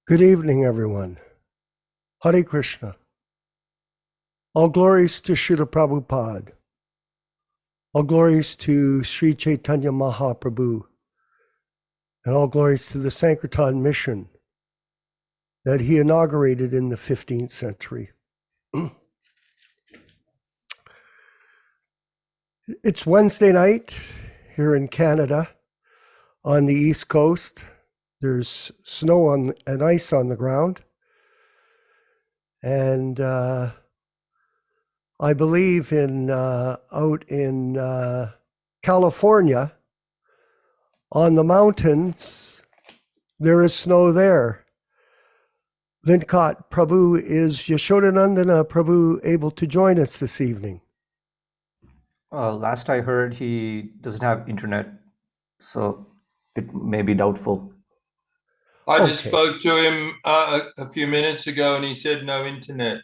Good evening, everyone. Hare Krishna. All glories to Srila Prabhupada. All glories to Sri Chaitanya Mahaprabhu. And all glories to the Sankirtan mission that he inaugurated in the 15th century. It's Wednesday night here in Canada on the East Coast. There's snow and ice on the ground. And I believe out in California, on the mountains, there is snow there. Vinkat Prabhu, is Yaśodā-nandana Prabhu able to join us this evening? Last I heard, he doesn't have internet, so it may be doubtful. I just spoke to him a few minutes ago and he said no internet.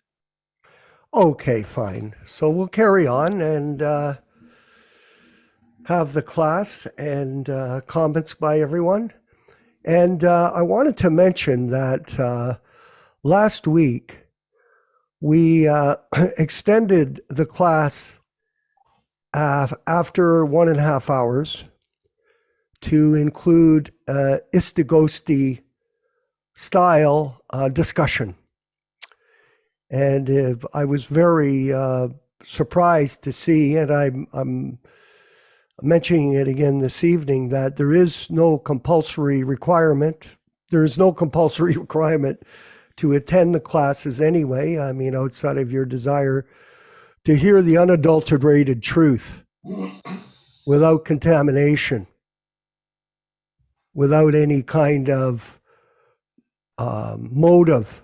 Okay, fine. So we'll carry on and have the class and comments by everyone. And I wanted to mention that last week we extended the class after 1.5 hours to include Istagosti style discussion. And I was very surprised to see, and I'm mentioning it again this evening, that there is no compulsory requirement. There is no compulsory requirement to attend the classes anyway. I mean, outside of your desire to hear the unadulterated truth without contamination, without any kind of motive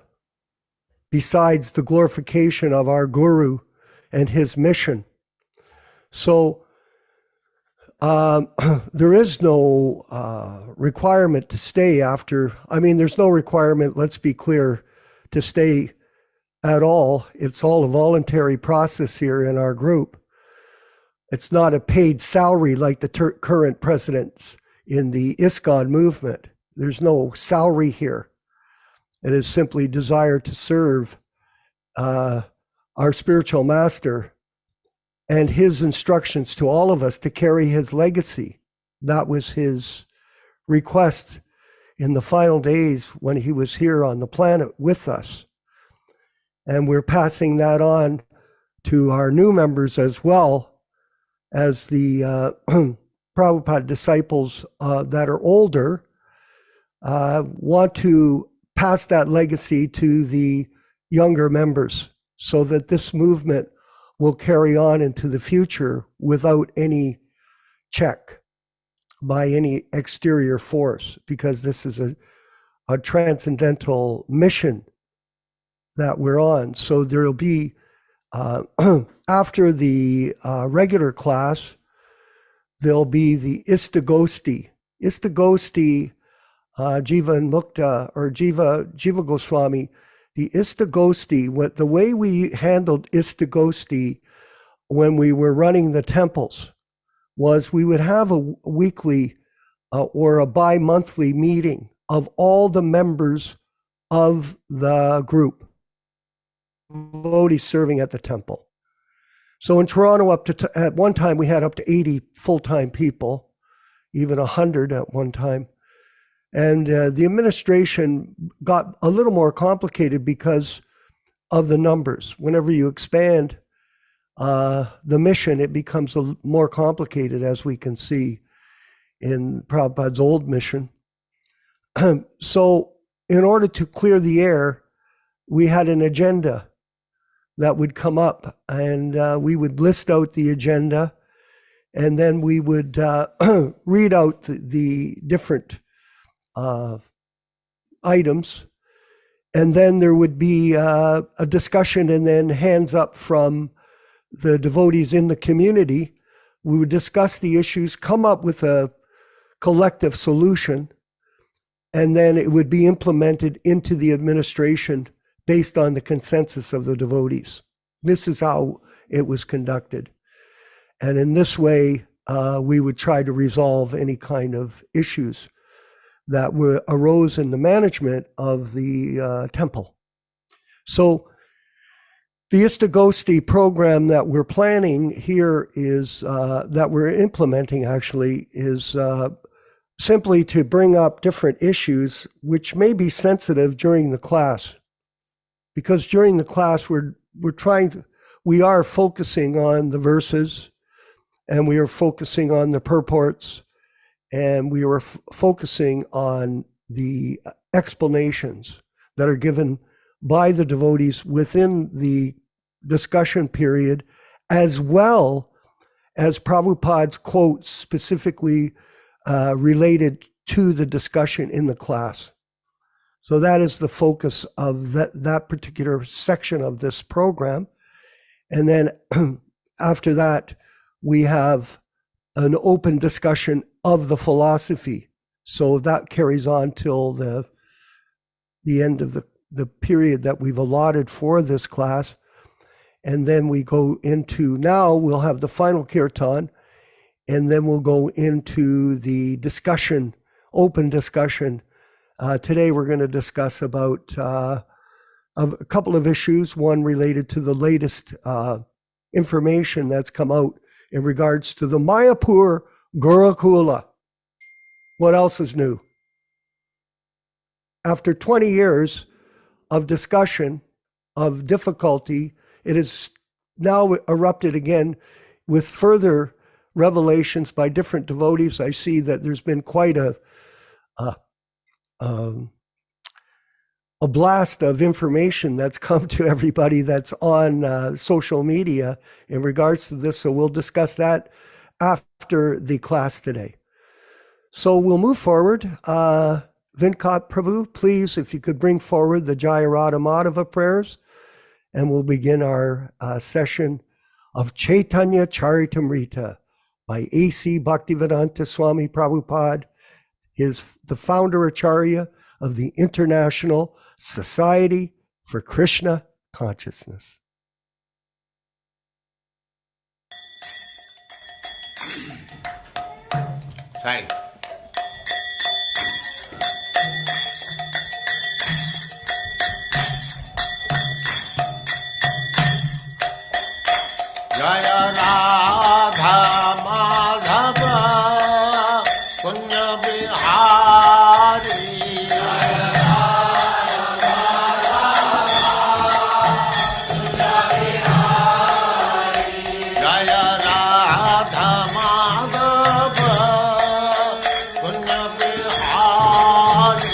besides the glorification of our Guru and his mission. So there is no requirement to stay after. I mean, there's no requirement, let's be clear, to stay at all. It's all a voluntary process here in our group. It's not a paid salary like the current presidents in the ISKCON movement. There's no salary here. It is simply desire to serve our spiritual master and his instructions to all of us to carry his legacy. That was his request in the final days when he was here on the planet with us. And we're passing that on to our new members as well as the Prabhupada disciples that are older want to pass that legacy to the younger members so that this movement will carry on into the future without any check by any exterior force, because this is a transcendental mission that we're on. So there'll be, after the regular class, there'll be the Istagosti. Istagosti, Jiva and Mukta, or Jiva Goswami, the Istagosti, the way we handled Istagosti when we were running the temples was we would have a weekly or a bi-monthly meeting of all the members of the group, devotees serving at the temple. So in Toronto, at one time, we had up to 80 full-time people, even 100 at one time. And the administration got a little more complicated because of the numbers. Whenever you expand the mission, it becomes more complicated, as we can see in Prabhupada's old mission. So in order to clear the air, we had an agenda that would come up, and we would list out the agenda, and then we would read out the different items, and then there would be a discussion and then hands up from the devotees in the community. We would discuss the issues, come up with a collective solution, and then it would be implemented into the administration based on the consensus of the devotees. This is how it was conducted. And in this way, we would try to resolve any kind of issues. that arose in the management of the temple. So the Istagosti program that we're planning here is, that we're implementing actually, is simply to bring up different issues which may be sensitive during the class. Because during the class, we are focusing on the verses, and we are focusing on the purports, and we are focusing on the explanations that are given by the devotees within the discussion period, as well as Prabhupada's quotes specifically related to the discussion in the class. So that is the focus of that particular section of this program. And then after that, we have an open discussion of the philosophy. So that carries on till the end of the period that we've allotted for this class. And then we go into, now we'll have the final kirtan, and then we'll go into the discussion, open discussion. Today we're going to discuss about a couple of issues, one related to the latest information that's come out in regards to the Mayapur Gurukula. What else is new? After 20 years of discussion, of difficulty, it has now erupted again with further revelations by different devotees. I see that there's been quite a blast of information that's come to everybody that's on social media in regards to this. So we'll discuss that after the class today. So we'll move forward. Vinkat Prabhu, please, if you could bring forward the Jaya Radha Madhava prayers, and we'll begin our session of Caitanya-caritāmṛta by A.C. Bhaktivedanta Swami Prabhupāda, the Founder-Ācārya of the International Society for Krishna Consciousness. Sai. Jaya Radha Madhava Punya Bihari. Jaya Radha Punya Bihari. Jaya Radha Madhava Punya Bihari.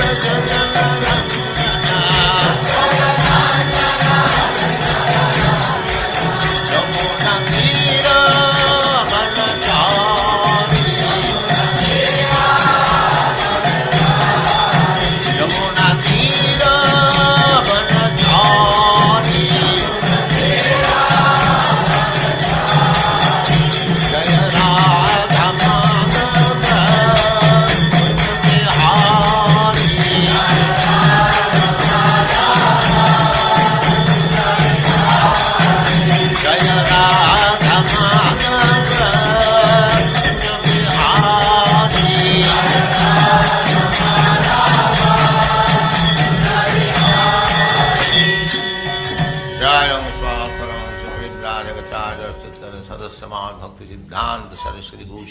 Bhaktivedanta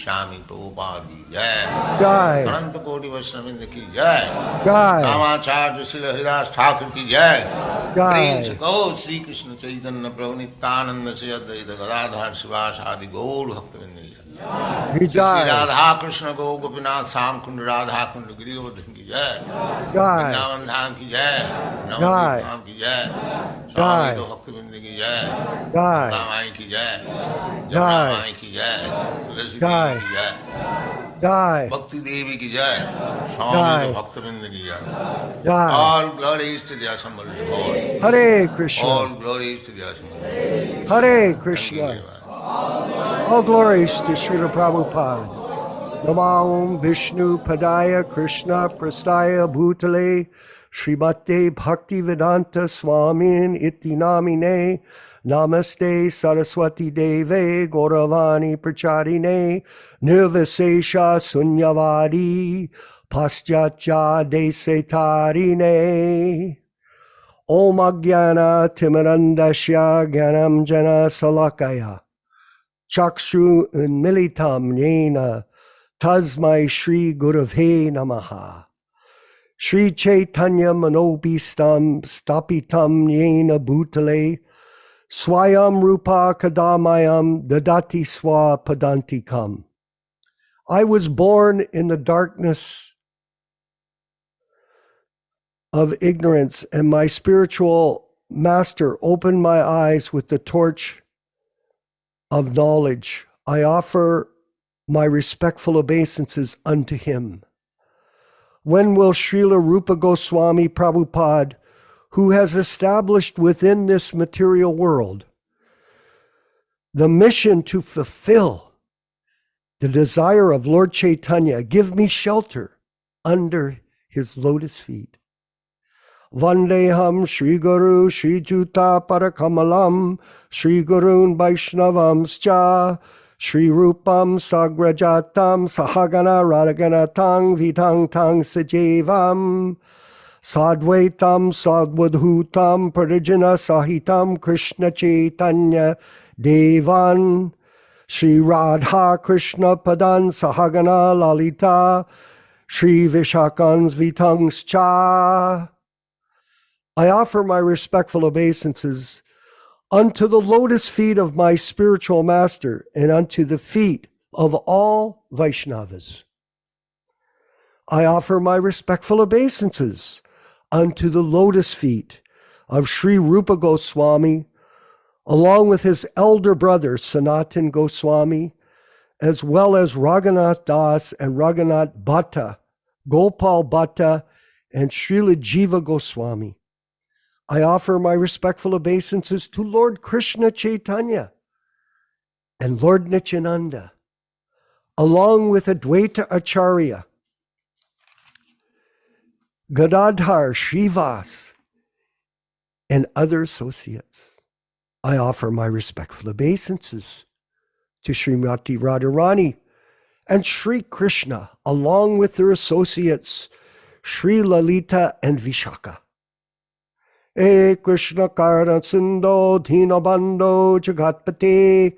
Swami Prabhupāda ki jai. Jai. Ananta Koti Vaishnavrinda ki jai. Jai. Ramacharya Srila Haridas Thakur ki jai. Jai. Prince Gaur Sri Krishna Chaitanya Prabhu Nityananda Sri Advaita Gadadhar Sivasadi Gaur Bhaktivedanta ki jai. Sri Jai. Radha Krishna Gaur Gopinath Sam Kund Radha Kund Girivardhan ki jai. Jai. Vrindavan Dham ki jai. Jai. Navadvip Dham ki jai. Jai. Swami Bhaktivedanta ki jai. Jai. Ramai ki jai. Jai. Jamai ki jai. Tulasi Jai. Devi ki jai. Jai. Bhakti Devi ki jai. Jai. Swami Bhaktivedanta ki jai. Jai. All glories to the Assembled Lord. Hare Krishna. All glories to the Assembled Lord. Hare Thank you Krishna. very much. All glories to Srila Prabhupada. Namo Vishnu Padaya Krishna Prastaya Bhutale Srimate Bhaktivedanta Swamin Iti Namine Namaste Saraswati Deve Gauravani Pracharine Nirvasesha Sunyavadi Paschatya Desetarine Om Agyana Timirandasya Gyanam Jana Salakaya Chakshu Unmilitam Yena Tasmai Shri Gurave Namaha Shri Chaitanya Manobhistam Stapitam Yena Bhutale Swayam Rupa Kadamayam Dadati Swa Padantikam. I was born in the darkness of ignorance, and my spiritual master opened my eyes with the torch of knowledge. I offer my respectful obeisances unto him. When will Srila Rupa Goswami Prabhupada, who has established within this material world the mission to fulfill the desire of Lord Chaitanya, give me shelter under his lotus feet? Vandeham Shri Guru Shri Juta Parakamalam Shri Gurun Vaishnavamscha Shri Rupam Sagrajatam Sahagana Radhaganatang Vitang Tang Sajevam Sadvaitam Sadvadhutam Parijana Sahitam Krishna Chaitanya Devan Shri Radha Krishna Padan Sahagana Lalita Shri Vishakans Vitangscha. I offer my respectful obeisances unto the lotus feet of my spiritual master and unto the feet of all Vaishnavas. I offer my respectful obeisances unto the lotus feet of Sri Rupa Goswami, along with his elder brother Sanatan Goswami, as well as Raghunath Das and Raghunath Bhatta, Gopal Bhatta, and Srila Jiva Goswami. I offer my respectful obeisances to Lord Krishna Chaitanya and Lord Nityananda, along with Advaita-Ācārya, Gadadhar Srivas, and other associates. I offer my respectful obeisances to Srimati Radharani and Sri Krishna, along with their associates, Sri Lalita and Vishaka. E Krishna Karna Sindho Dhinabandho Jagatpate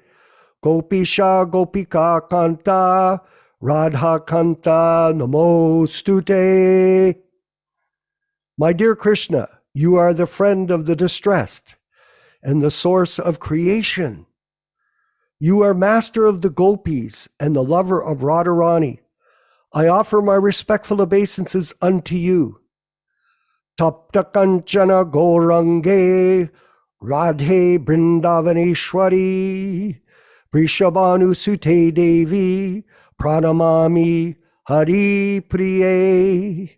Gopisha Gopika Kanta Radha Kanta Namostute. My dear Krishna, you are the friend of the distressed and the source of creation. You are master of the gopis and the lover of Radharani. I offer my respectful obeisances unto you. Tapta Kanchana Gaurange Radhe Brindavaneshwari Vrishabhanu Sute Devi Pranamami Hari Priye.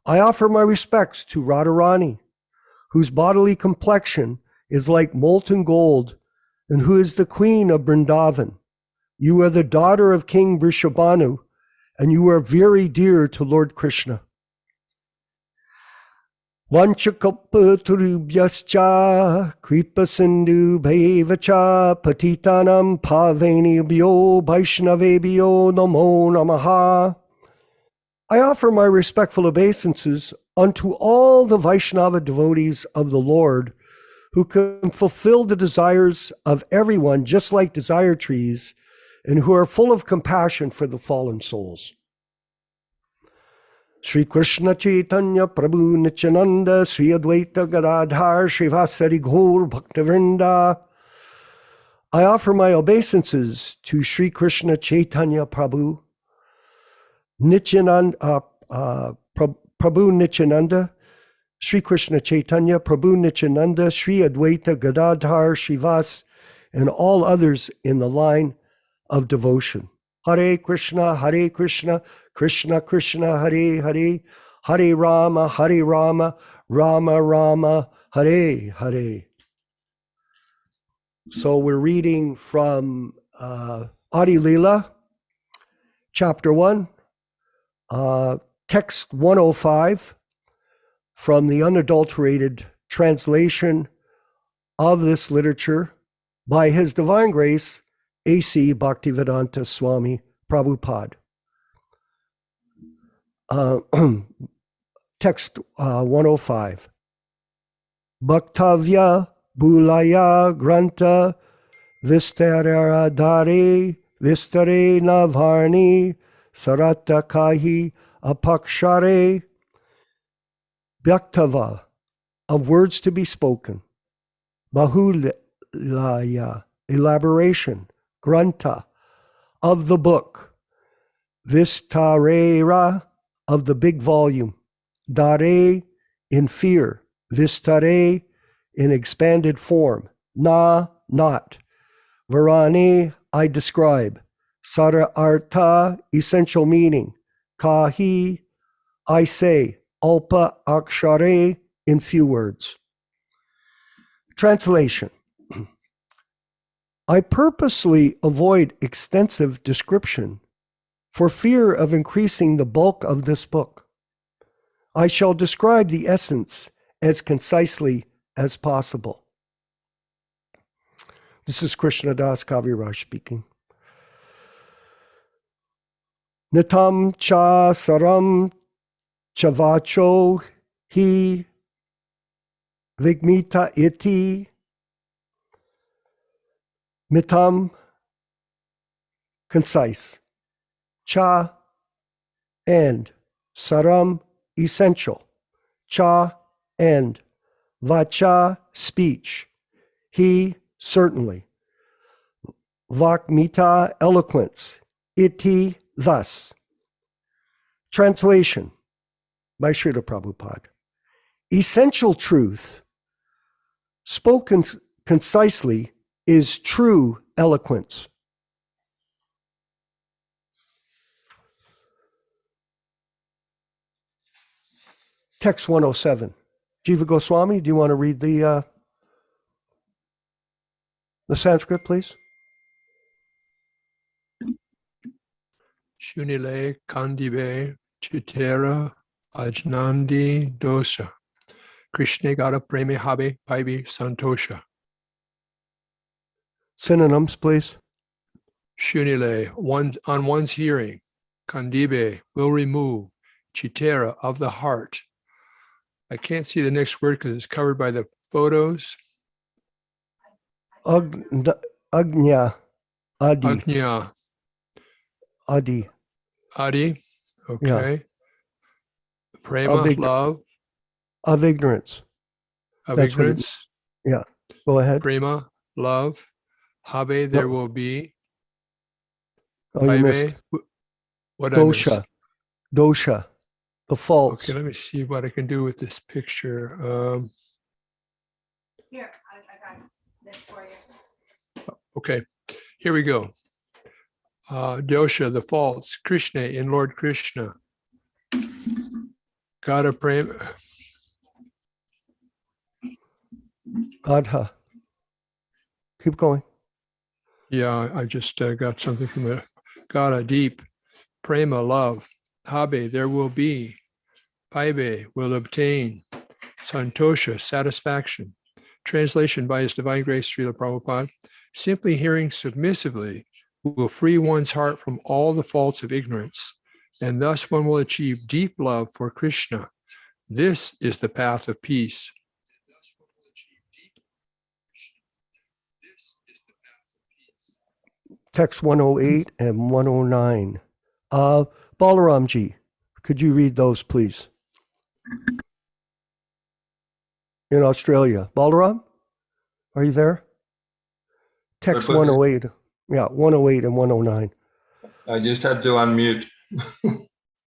I offer my respects to Radharani, whose bodily complexion is like molten gold and who is the queen of Vrindavan. You are the daughter of King Vrishabhanu, and you are very dear to Lord Krishna. Vanchakalpatarubhyascha kripa sindhu bhaivacha patitanam pavenibhyo vaishnavebhyo namo namaha. I offer my respectful obeisances unto all the Vaishnava devotees of the Lord who can fulfill the desires of everyone just like desire trees and who are full of compassion for the fallen souls. Sri Krishna Caitanya Prabhu Nityananda Sri Advaita Gadadhar Srivasari Gaur Bhaktivedanta. I offer my obeisances to Sri Krishna Chaitanya Prabhu Nityananda, Prabhu Nityananda, Sri Krishna Chaitanya, Prabhu Nityananda, Sri Advaita Gadadhar Srivas, and all others in the line of devotion. Hare Krishna, Krishna Krishna, Hare Hare, Hare Rama, Rama Rama, Hare Hare. So we're reading from Adi Leela, chapter 1, text 105, from the unadulterated translation of this literature by His Divine Grace A.C. Bhaktivedanta Swami Prabhupāda. Text 105. Bhaktavya Bulaya Granta Vistarara Dare Vistare Navarni Sarata Kahi Apakshare. Bhaktava, of words to be spoken. Bahulaya, elaboration. Granta, of the book. Vistarera, of the big volume. Dare, in fear. Vistare, in expanded form. Na, not. Varane, I describe. Sara artha, essential meaning. Kahi, I say. Alpa akshare, in few words. Translation. I purposely avoid extensive description for fear of increasing the bulk of this book. I shall describe the essence as concisely as possible. This is Krishna Das Kaviraj speaking. Nitam cha saram chavacho hi vigmita iti mitam, concise, cha, and, saram, essential, cha, and, vacha, speech, he, certainly, vakmita, eloquence, iti, thus. Translation by Srila Prabhupada. Essential truth, spoken concisely, is true eloquence. Text 107. Jiva Goswami, do you want to read the Sanskrit, please? Shunile Kandibe Chitera Ajnandi Dosa Krishna Gata Premi Habe Baibi Santosha. Synonyms, please. Shunile, on one's hearing. Kandibe, will remove. Chitera, of the heart. I can't see the next word because it's covered by the photos. Agnya, adi. Agnya. Adi. Adi, okay. Yeah. Prema, love. Of ignorance. Of That's ignorance. Yeah, go ahead. Prema, love. Habe, there will be. Oh, you missed. What I missed? Dosha. Dosha. The faults. Okay, let me see what I can do with this picture. Here, I got this for you. Okay, here we go. Dosha, the faults, Krishna in Lord Krishna. Gada Prema. Gadha. Keep going. Yeah, I just got something from the Gada, deep. Prema, love. Habe, there will be. Paibe, will obtain. Santosha, satisfaction. Translation by His Divine Grace Srila Prabhupada. Simply hearing submissively will free one's heart from all the faults of ignorance, and thus one will achieve deep love for Krishna. This is the path of peace. Text 108 and 109. Balaramji, could you read those, please? In Australia. Balaram, are you there? Text 108. Yeah, 108 and 109. I just had to unmute.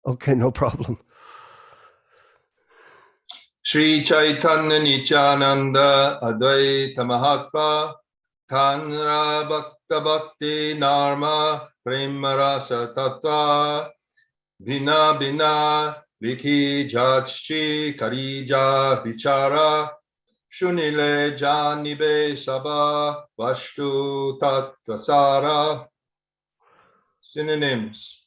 Okay, no problem. Sri Chaitanya Nityananda Advaita Mahatma Tanra Bhakta Bhakti Narma Prema Rasa Tattva Bina Bina Vikhi Jachchi Karija Vichara Shunile Janibe Sabha Vashtu Tattvasara. Synonyms.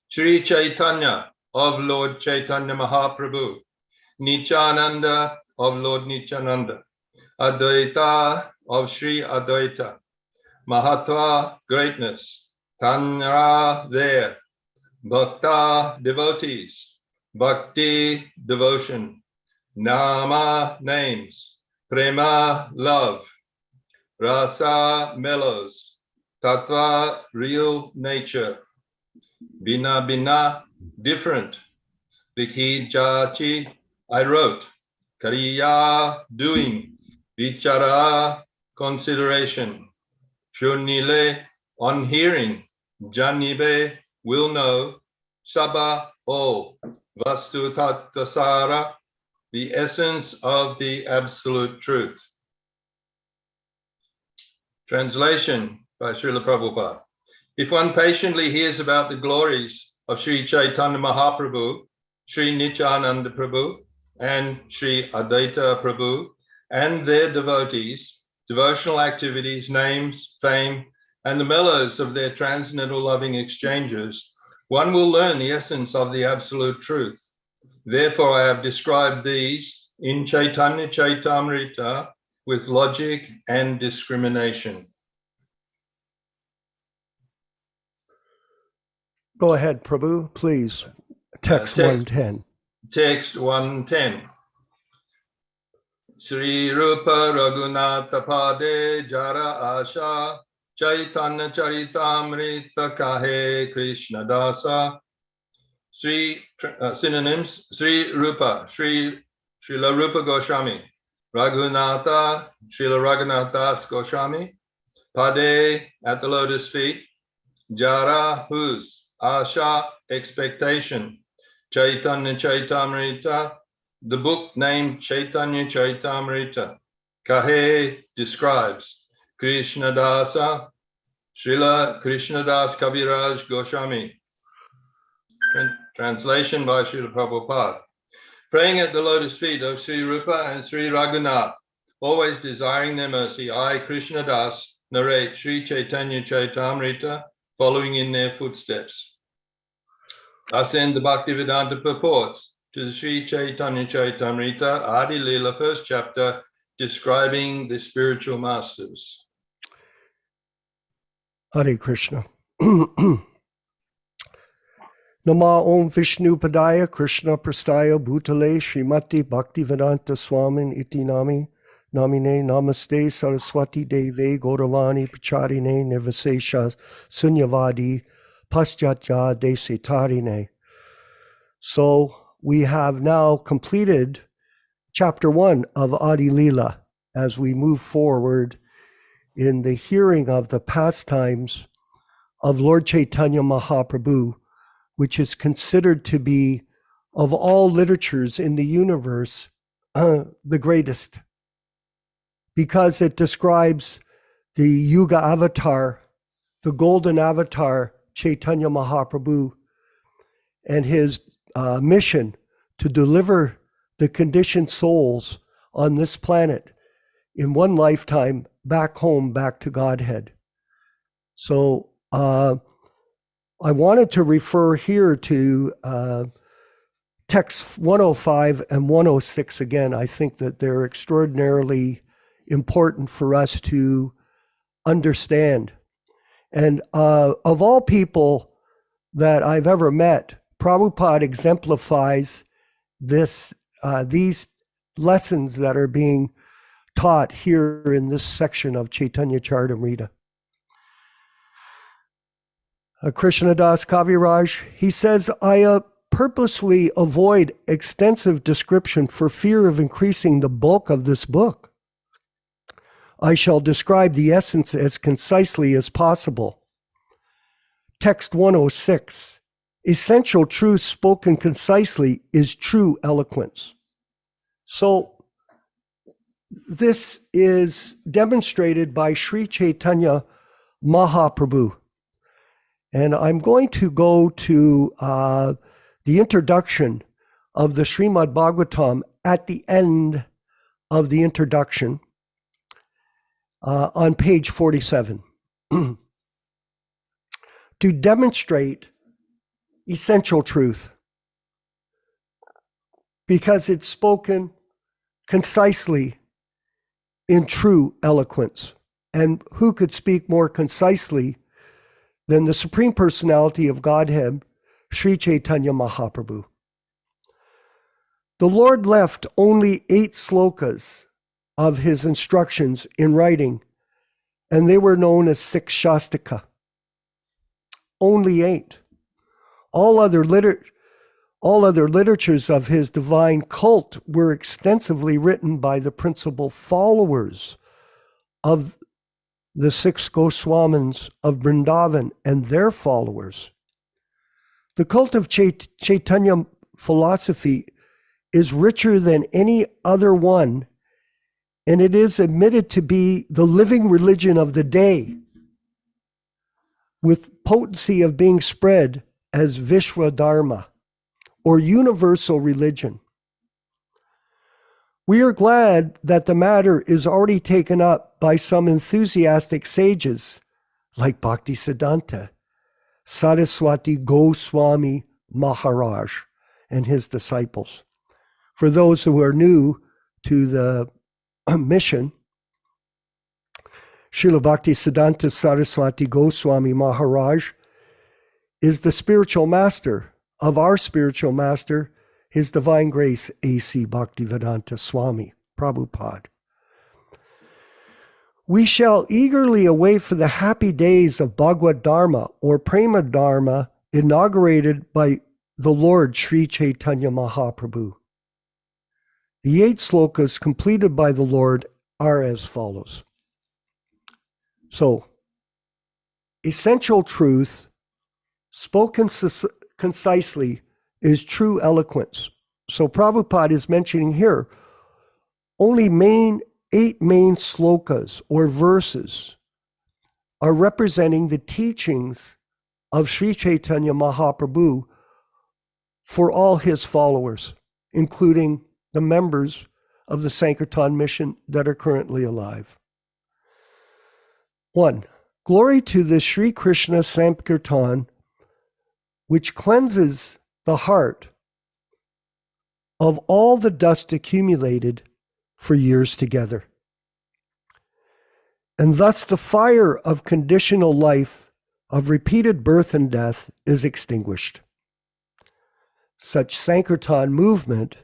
Sri Chaitanya of Lord Chaitanya Mahaprabhu, Nityananda of Lord Nityananda, Advaita of Sri Advaita, Mahatva, greatness, Tanra, there, Bhakta, devotees, Bhakti, devotion, Nama, names, Prema, love, Rasa, mellows, Tattva, real nature, Bina, bina, different, Vikhi, jachi, I wrote, Kariya, doing, Vichara, consideration, Shunile, on hearing, Janibe, will know, Sabha, all, Vastu Tattvasara, the essence of the absolute truth. Translation by Srila Prabhupada. If one patiently hears about the glories of Sri Chaitanya Mahaprabhu, Sri Nityananda Prabhu, and Sri Advaita Prabhu, and their devotees, devotional activities, names, fame, and the mellows of their transcendental loving exchanges, one will learn the essence of the absolute truth. Therefore, I have described these in Caitanya-caritāmṛta with logic and discrimination. Go ahead, Prabhu, please. Text 110. Text 110. Sri Rupa Raghunatha Pade Jara Asha Caitanya-caritāmṛta Hare Krishna Dāsa. Synonyms: Sri Rupa, Srila Rupa Goswami, Raghunatha, Srila Raghunath Das Goswami, Pade, at the lotus feet, Jara, whose, Asha, expectation, Caitanya-caritāmṛta, the book named Caitanya-caritāmṛta, Kahe describes, Krishna Dāsa, Srila Krishna Das Kaviraj Goswami. Translation by Srila Prabhupada. Praying at the lotus feet of Sri Rupa and Sri Raghunath, always desiring their mercy, I, Krishna Das, narrate Sri Caitanya-caritāmṛta, following in their footsteps. I send the Bhaktivedanta purports to the Sri Caitanya-caritāmṛta, Adi Lila, first chapter, describing the spiritual masters. Hare Krishna. Nama Om Vishnu Padaya Krishna Prastaya Bhutale Srimati Bhaktivedanta Swami Iti Namine Namaste Saraswati Deve Gauravani Pacharine Nivasesha Sunyavadi Paschatya Desitarine. So we have now completed chapter 1 of Adi Lila as we move forward in the hearing of the pastimes of Lord Chaitanya Mahaprabhu, which is considered to be of all literatures in the universe, the greatest, because it describes the Yuga avatar, the golden avatar, Chaitanya Mahaprabhu, and his mission to deliver the conditioned souls on this planet in one lifetime back home, back to Godhead. So I wanted to refer here to texts 105 and 106 again. I think that they're extraordinarily important for us to understand. And of all people that I've ever met, Prabhupada exemplifies these lessons that are being taught here in this section of Caitanya-caritāmṛta. Krishna Das Kaviraj, he says, I purposely avoid extensive description for fear of increasing the bulk of this book. I shall describe the essence as concisely as possible. Text 106, essential truth spoken concisely is true eloquence. So this is demonstrated by Sri Chaitanya Mahaprabhu. And I'm going to go to the introduction of the Srimad Bhagavatam at the end of the introduction on page 47 to demonstrate essential truth, because it's spoken concisely in true eloquence. And who could speak more concisely than the Supreme Personality of Godhead, Sri Chaitanya Mahaprabhu? The Lord left only 8 slokas of his instructions in writing, and they were known as 6 Shastika. Only 8. All other literatures of his divine cult were extensively written by the principal followers of the 6 Goswamins of Vrindavan and their followers. The cult of Chaitanya philosophy is richer than any other one, and it is admitted to be the living religion of the day, with potency of being spread as Vishwa Dharma, or universal religion. We are glad that the matter is already taken up by some enthusiastic sages like Bhaktisiddhanta, Saraswati Goswami Maharaj, and his disciples. For those who are new to the mission, Srila Bhaktisiddhanta Saraswati Goswami Maharaj is the spiritual master of our spiritual master, His Divine Grace A.C. Bhaktivedanta Swami Prabhupāda. We shall eagerly await for the happy days of Bhagavad Dharma or Prema Dharma inaugurated by the Lord Sri Chaitanya Mahaprabhu. The 8 slokas completed by the Lord are as follows. So, essential truth spoken concisely is true eloquence. So Prabhupada is mentioning here only 8 main slokas or verses are representing the teachings of Sri Chaitanya Mahaprabhu for all his followers, including the members of the Sankirtan mission that are currently alive. 1. Glory to the Sri Krishna Sankirtan, which cleanses the heart of all the dust accumulated for years together. And thus the fire of conditional life, of repeated birth and death, is extinguished. Such Sankirtan movement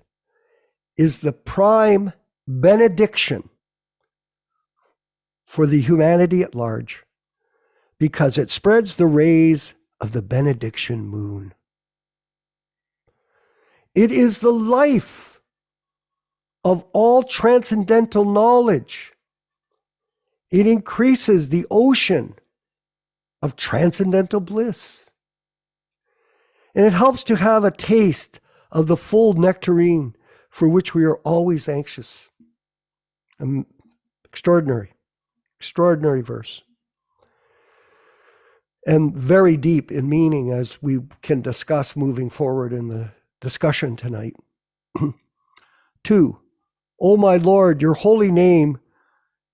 is the prime benediction for the humanity at large, because it spreads the rays of the benediction moon. It is the life of all transcendental knowledge. It increases the ocean of transcendental bliss. And it helps to have a taste of the full nectarine for which we are always anxious. Extraordinary, extraordinary verse. And very deep in meaning, as we can discuss moving forward in the discussion tonight. 2, O my Lord, your holy name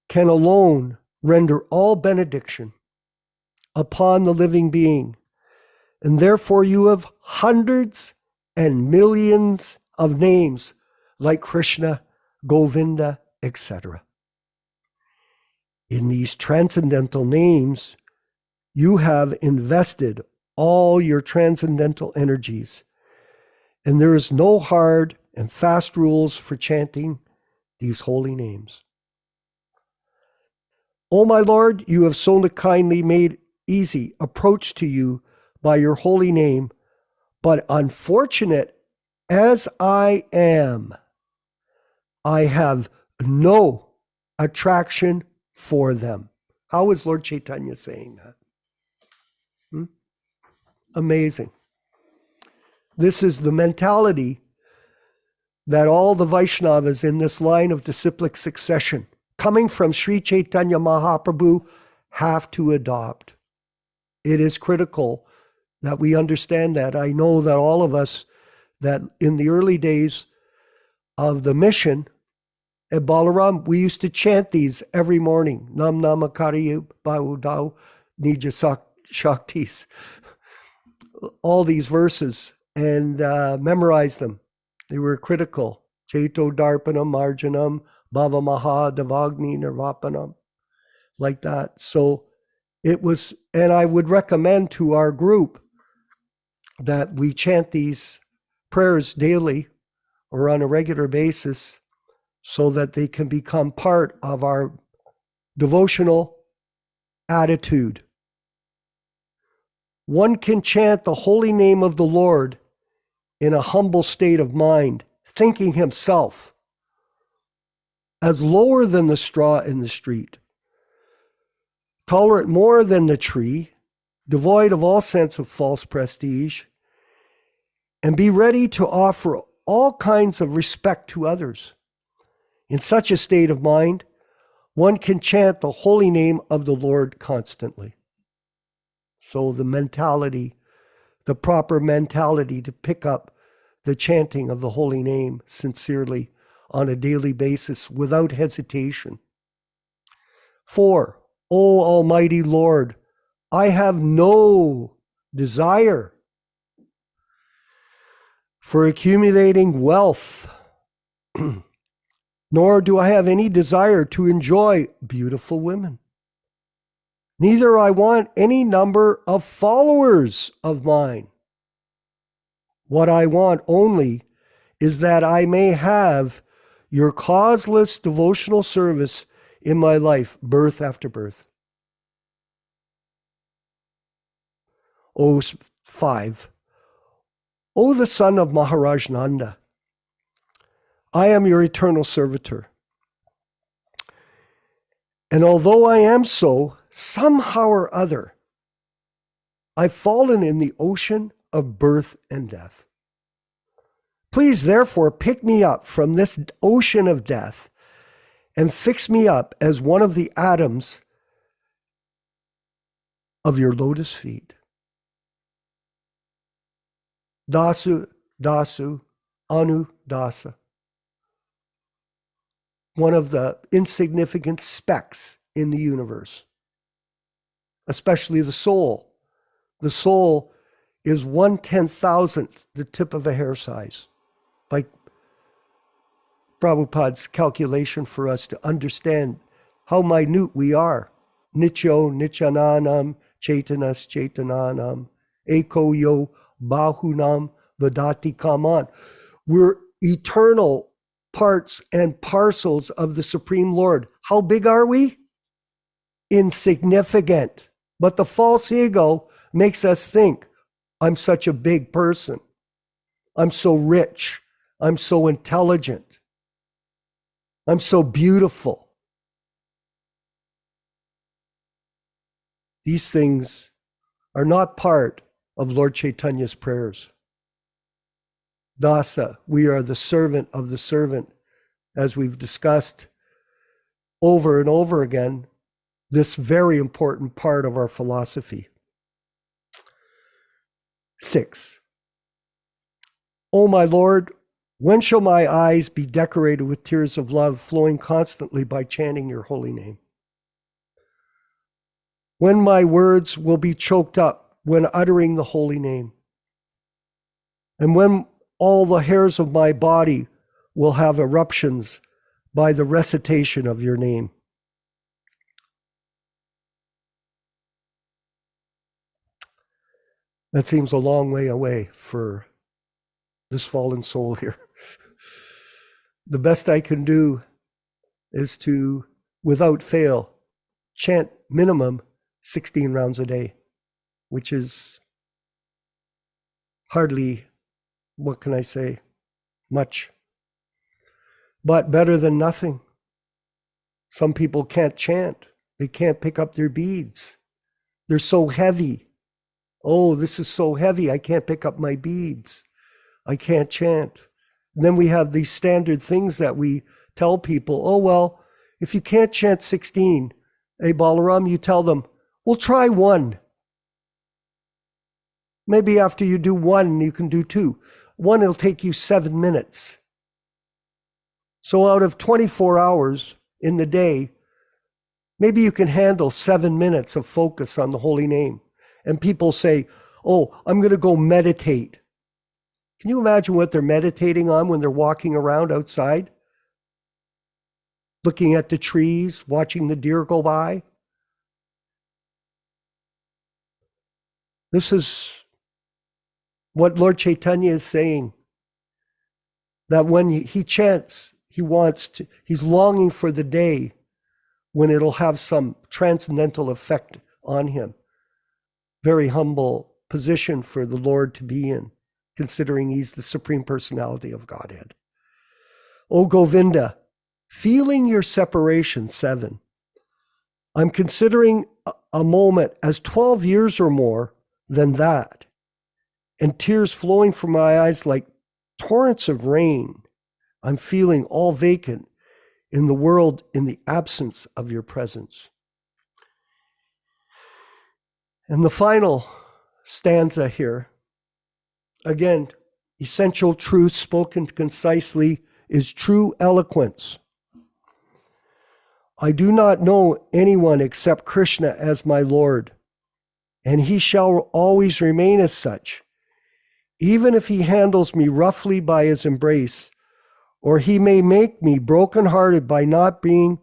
can alone render all benediction upon the living being, and therefore you have hundreds and millions of names like Krishna, Govinda, etc. In these transcendental names, you have invested all your transcendental energies, and there is no hard and fast rules for chanting these holy names. O my Lord, you have so kindly made easy approach to you by your holy name, but unfortunate as I am, I have no attraction for them. How is Lord Chaitanya saying that? Amazing. This is the mentality that all the Vaishnavas in this line of disciplic succession, coming from Sri Chaitanya Mahaprabhu, have to adopt. It is critical that we understand that. I know that all of us, that in the early days of the mission at Balaram, we used to chant these every morning. Nam Namakari Bahudau Nija Shaktis. All these verses, and memorize them. They were critical. Chaito Darpanam Marjanam Bhava Maha Davagni Nirvapanam. Like that. So it was, and I would recommend to our group that we chant these prayers daily or on a regular basis so that they can become part of our devotional attitude. One can chant the holy name of the Lord in a humble state of mind, thinking himself as lower than the straw in the street, tolerant more than the tree, devoid of all sense of false prestige, and be ready to offer all kinds of respect to others. In such a state of mind, one can chant the holy name of the Lord constantly. So the mentality, the proper mentality to pick up the chanting of the holy name sincerely on a daily basis without hesitation. 4, O Almighty Lord, I have no desire for accumulating wealth, nor do I have any desire to enjoy beautiful women. Neither I want any number of followers of mine. What I want only is that I may have your causeless devotional service in my life, birth after birth. 5. O the son of Maharaj Nanda, I am your eternal servitor. And although I am so, somehow or other, I've fallen in the ocean of birth and death. Please, therefore, pick me up from this ocean of death and fix me up as one of the atoms of your lotus feet. Dasu, Dasu, Anu, Dasa. One of the insignificant specks in the universe, especially the soul. The soul is 1/10,000th the tip of a hair size, by Prabhupada's calculation for us to understand how minute we are. Nityo Nityananam Chaitanas Chaitananam Eko Yo Bahunam Vadati Kaman. We're eternal parts and parcels of the Supreme Lord. How big are we? Insignificant. But the false ego makes us think, I'm such a big person. I'm so rich. I'm so intelligent. I'm so beautiful. These things are not part of Lord Chaitanya's prayers. Dāsa. We are the servant of the servant. As we've discussed over and over again, this very important part of our philosophy. 6. O my Lord, when shall my eyes be decorated with tears of love flowing constantly by chanting your holy name? When my words will be choked up when uttering the holy name? And when all the hairs of my body will have eruptions by the recitation of your name? That seems a long way away for this fallen soul here. The best I can do is to, without fail, chant minimum 16 rounds a day, which is hardly, what can I say, much. But better than nothing. Some people can't chant. They can't pick up their beads. They're so heavy. Oh, this is so heavy. I can't pick up my beads. I can't chant. And then we have these standard things that we tell people. Oh, well, if you can't chant 16, hey, Balaram, you tell them, we'll try 1. Maybe after you do 1, you can do 2. 1 will take you 7 minutes. So out of 24 hours in the day, maybe you can handle 7 minutes of focus on the holy name. And people say, oh, I'm going to go meditate. Can you imagine what they're meditating on when they're walking around outside? Looking at the trees, watching the deer go by? This is what Lord Chaitanya is saying. That when he chants, he's longing for the day when it'll have some transcendental effect on him. Very humble position for the Lord to be in, considering he's the Supreme Personality of Godhead. O Govinda, feeling your separation, 7. I'm considering a moment as 12 years or more than that, and tears flowing from my eyes like torrents of rain. I'm feeling all vacant in the world in the absence of your presence. And the final stanza here, again, essential truth spoken concisely is true eloquence. I do not know anyone except Krishna as my Lord, and he shall always remain as such, even if he handles me roughly by his embrace, or he may make me brokenhearted by not being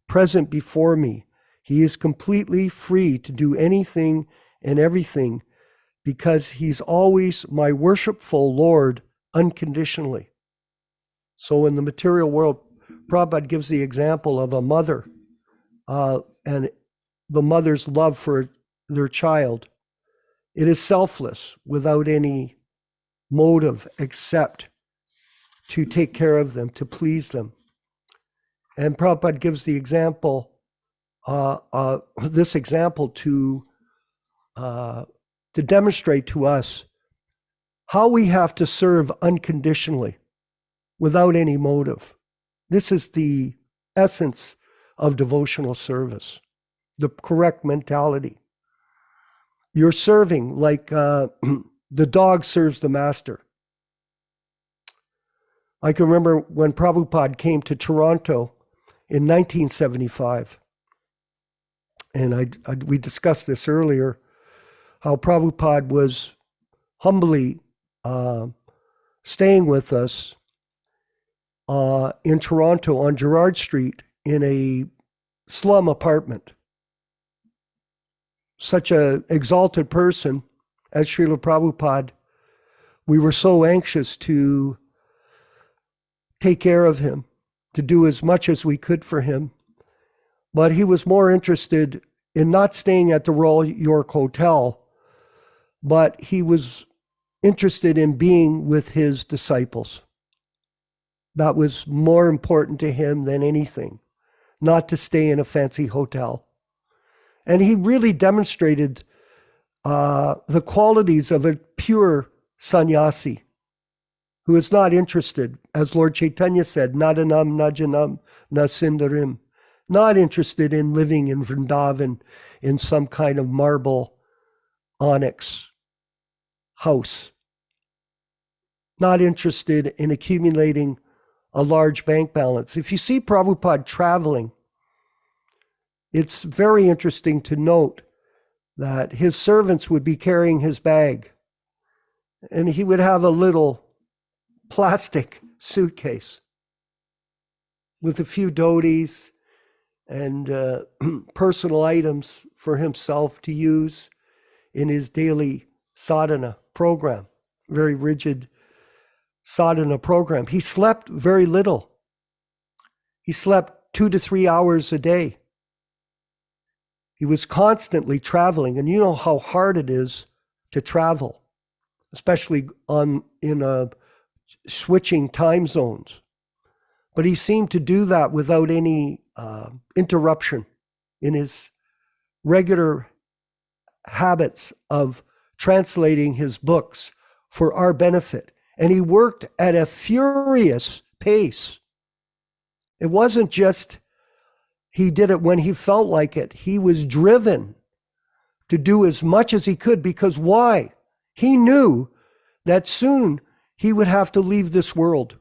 present before me. He is completely free to do anything and everything because he's always my worshipful Lord unconditionally. So in the material world, Prabhupada gives the example of a mother and the mother's love for their child. It is selfless without any motive except to take care of them, to please them. And Prabhupada gives the example, this example to demonstrate to us how we have to serve unconditionally without any motive. This is the essence of devotional service, the correct mentality. You're serving like the dog serves the master. I can remember when Prabhupada came to Toronto in 1975, and we discussed this earlier, how Prabhupada was humbly staying with us in Toronto on Gerrard Street in a slum apartment. Such an exalted person as Srila Prabhupada, we were so anxious to take care of him, to do as much as we could for him. But he was more interested in not staying at the Royal York Hotel, but he was interested in being with his disciples. That was more important to him than anything, not to stay in a fancy hotel. And he really demonstrated the qualities of a pure sannyasi. who is not interested, as Lord Chaitanya said, nadanam najanam nasindarim, not interested in living in Vrindavan in some kind of marble onyx house, not interested in accumulating a large bank balance. If you see Prabhupada traveling, it's very interesting to note that his servants would be carrying his bag, and he would have a little plastic suitcase with a few dhotis and personal items for himself to use in his daily sadhana program, very rigid sadhana program. He slept very little. He slept 2 to 3 hours a day. He was constantly traveling, and you know how hard it is to travel, especially in switching time zones. But he seemed to do that without any interruption in his regular habits of translating his books for our benefit. And he worked at a furious pace. It wasn't just he did it when he felt like it. He was driven to do as much as he could, because why? He knew that soon he would have to leave this world.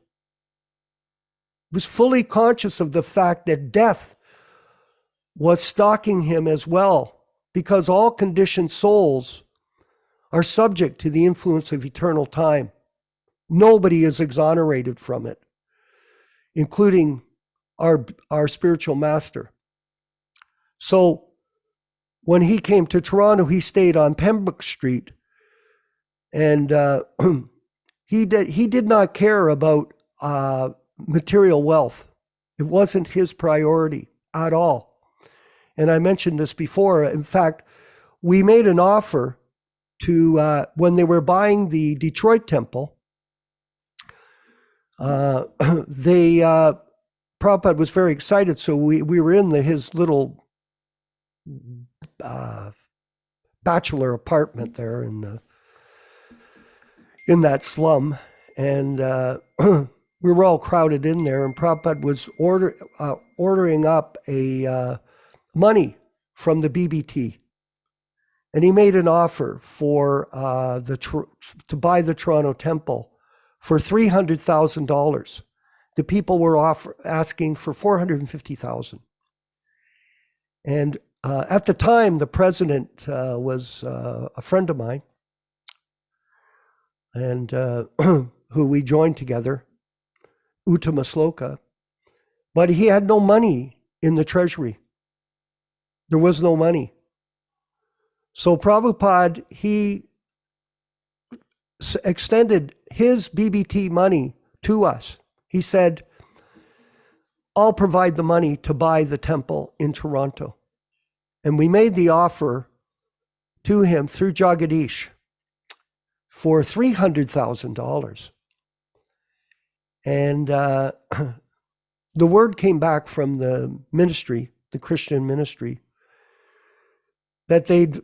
He was fully conscious of the fact that death was stalking him as well, because all conditioned souls are subject to the influence of eternal time. Nobody is exonerated from it, including our spiritual master. So when he came to Toronto, he stayed on Pembroke Street, and he did not care about material wealth. It wasn't his priority at all. And I mentioned this before. In fact, we made an offer to, when they were buying the Detroit temple, Prabhupada was very excited. So we were in his little bachelor apartment there in that slum. And we were all crowded in there, and Prabhupada was ordering up money from the BBT. And he made an offer for to buy the Toronto temple for $300,000. The people were asking for $450,000. And at the time, the president was a friend of mine, and who we joined together, Uttama Sloka, but he had no money in the treasury. There was no money. So Prabhupada, he extended his BBT money to us. He said, I'll provide the money to buy the temple in Toronto. And we made the offer to him through Jagadish for $300,000. And the word came back from the ministry, the Christian ministry, that they'd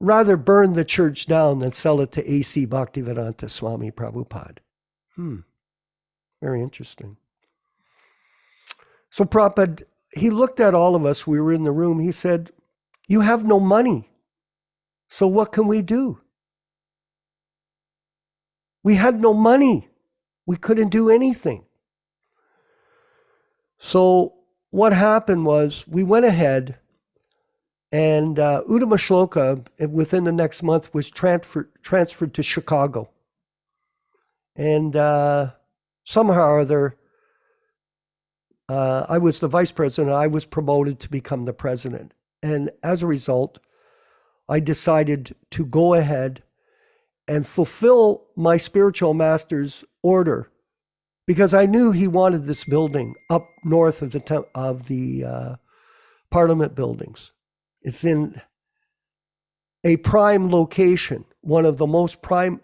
rather burn the church down than sell it to A.C. Bhaktivedanta Swami Prabhupāda. Very interesting. So Prabhupada, he looked at all of us. We were in the room. He said, you have no money. So what can we do? We had no money. We couldn't do anything. So what happened was we went ahead, and Uttama Sloka, within the next month, was transferred to Chicago. And somehow or other, I was the vice president. I was promoted to become the president. And as a result, I decided to go ahead and fulfill my spiritual master's order, because I knew he wanted this building up north of the Parliament buildings. It's in a prime location, one of the most prime,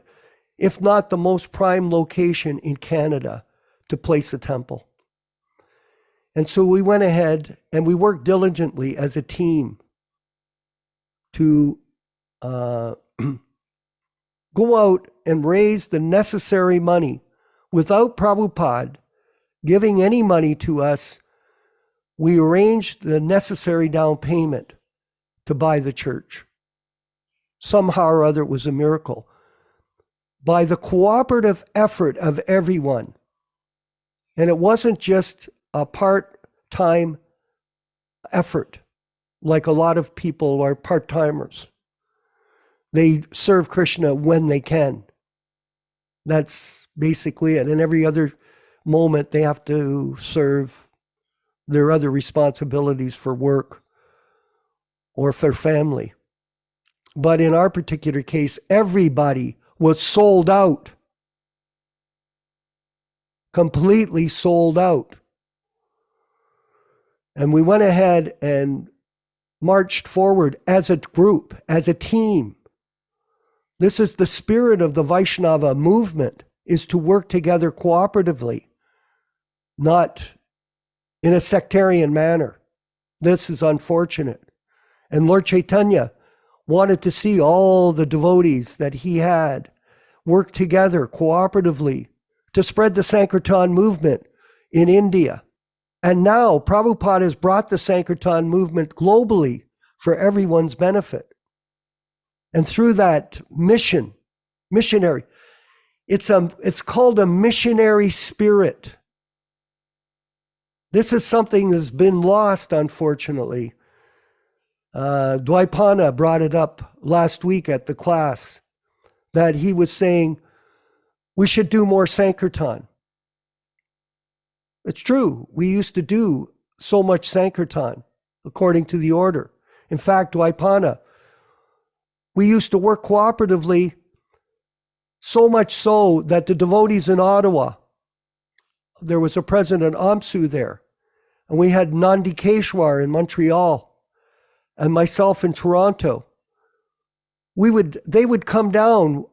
if not the most prime location in Canada to place a temple. And so we went ahead and we worked diligently as a team to go out and raise the necessary money without Prabhupada giving any money to us, we arranged the necessary down payment to buy the church. Somehow or other, it was a miracle. By the cooperative effort of everyone. And it wasn't just a part-time effort, like a lot of people are part-timers. They serve Krishna when they can. That's basically it. And every other moment they have to serve their other responsibilities for work or for family. But in our particular case, everybody was sold out. Completely sold out. And we went ahead and marched forward as a group, as a team. This is the spirit of the Vaishnava movement, is to work together cooperatively, not in a sectarian manner. This is unfortunate. And Lord Chaitanya wanted to see all the devotees that he had work together cooperatively to spread the Sankirtan movement in India. And now Prabhupada has brought the Sankirtan movement globally for everyone's benefit. And through that missionary, it's called a missionary spirit. This is something that's been lost, unfortunately. Dwaipana brought it up last week at the class, that he was saying we should do more Sankirtan. It's true. We used to do so much Sankirtan according to the order. In fact, Dwaipana, we used to work cooperatively, so much so that the devotees in Ottawa, there was a President Amsu there, and we had Nandi Keshwar in Montreal, and myself in Toronto. They would come down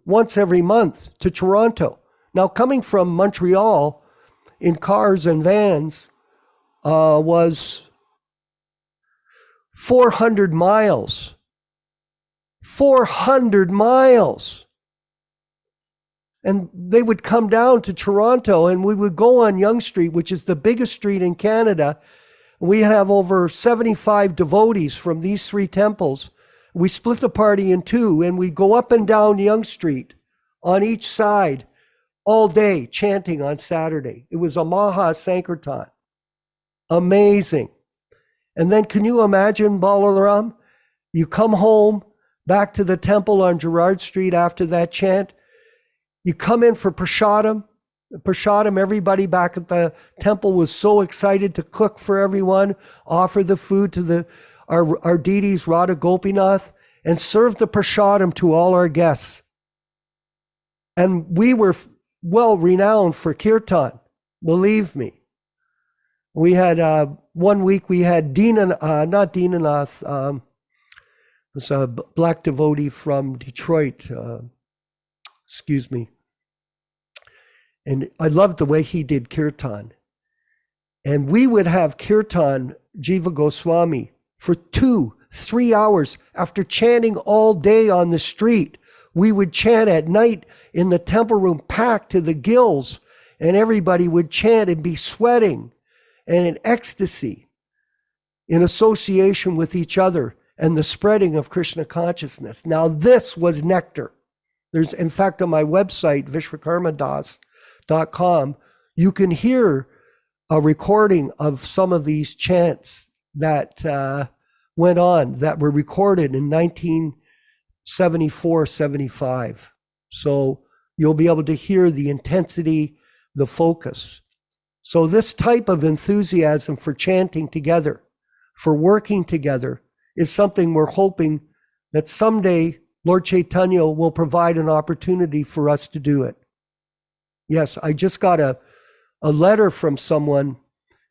once every month to Toronto. Now, coming from Montreal in cars and vans was 400 miles. 400 miles. And they would come down to Toronto, and we would go on Yonge Street, which is the biggest street in Canada. We have over 75 devotees from these three temples. We split the party in two, and we go up and down Yonge Street on each side all day chanting on Saturday. It was a Maha Sankirtan. Amazing. And then can you imagine, Balaram? You come home back to the temple on Gerrard Street after that chant. You come in for prasadam. Prasadam, everybody back at the temple was so excited to cook for everyone, offer the food to our deities, Radha Gopinath, and serve the prasadam to all our guests. And we were well renowned for kirtan, believe me. We had 1 week we had not Dinanath, it was a black devotee from Detroit, excuse me. And I loved the way he did kirtan. And we would have kirtan, Jiva Goswami, for 2-3 hours after chanting all day on the street. We would chant at night in the temple room, packed to the gills, and everybody would chant and be sweating and in ecstasy in association with each other and the spreading of Krishna consciousness. Now, this was nectar. There's, in fact, on my website, vishwakarmadas.com, you can hear a recording of some of these chants that went on, that were recorded in 1974, 75. So you'll be able to hear the intensity, the focus. So this type of enthusiasm for chanting together, for working together, is something we're hoping that someday Lord Chaitanya will provide an opportunity for us to do it. Yes, I just got a letter from someone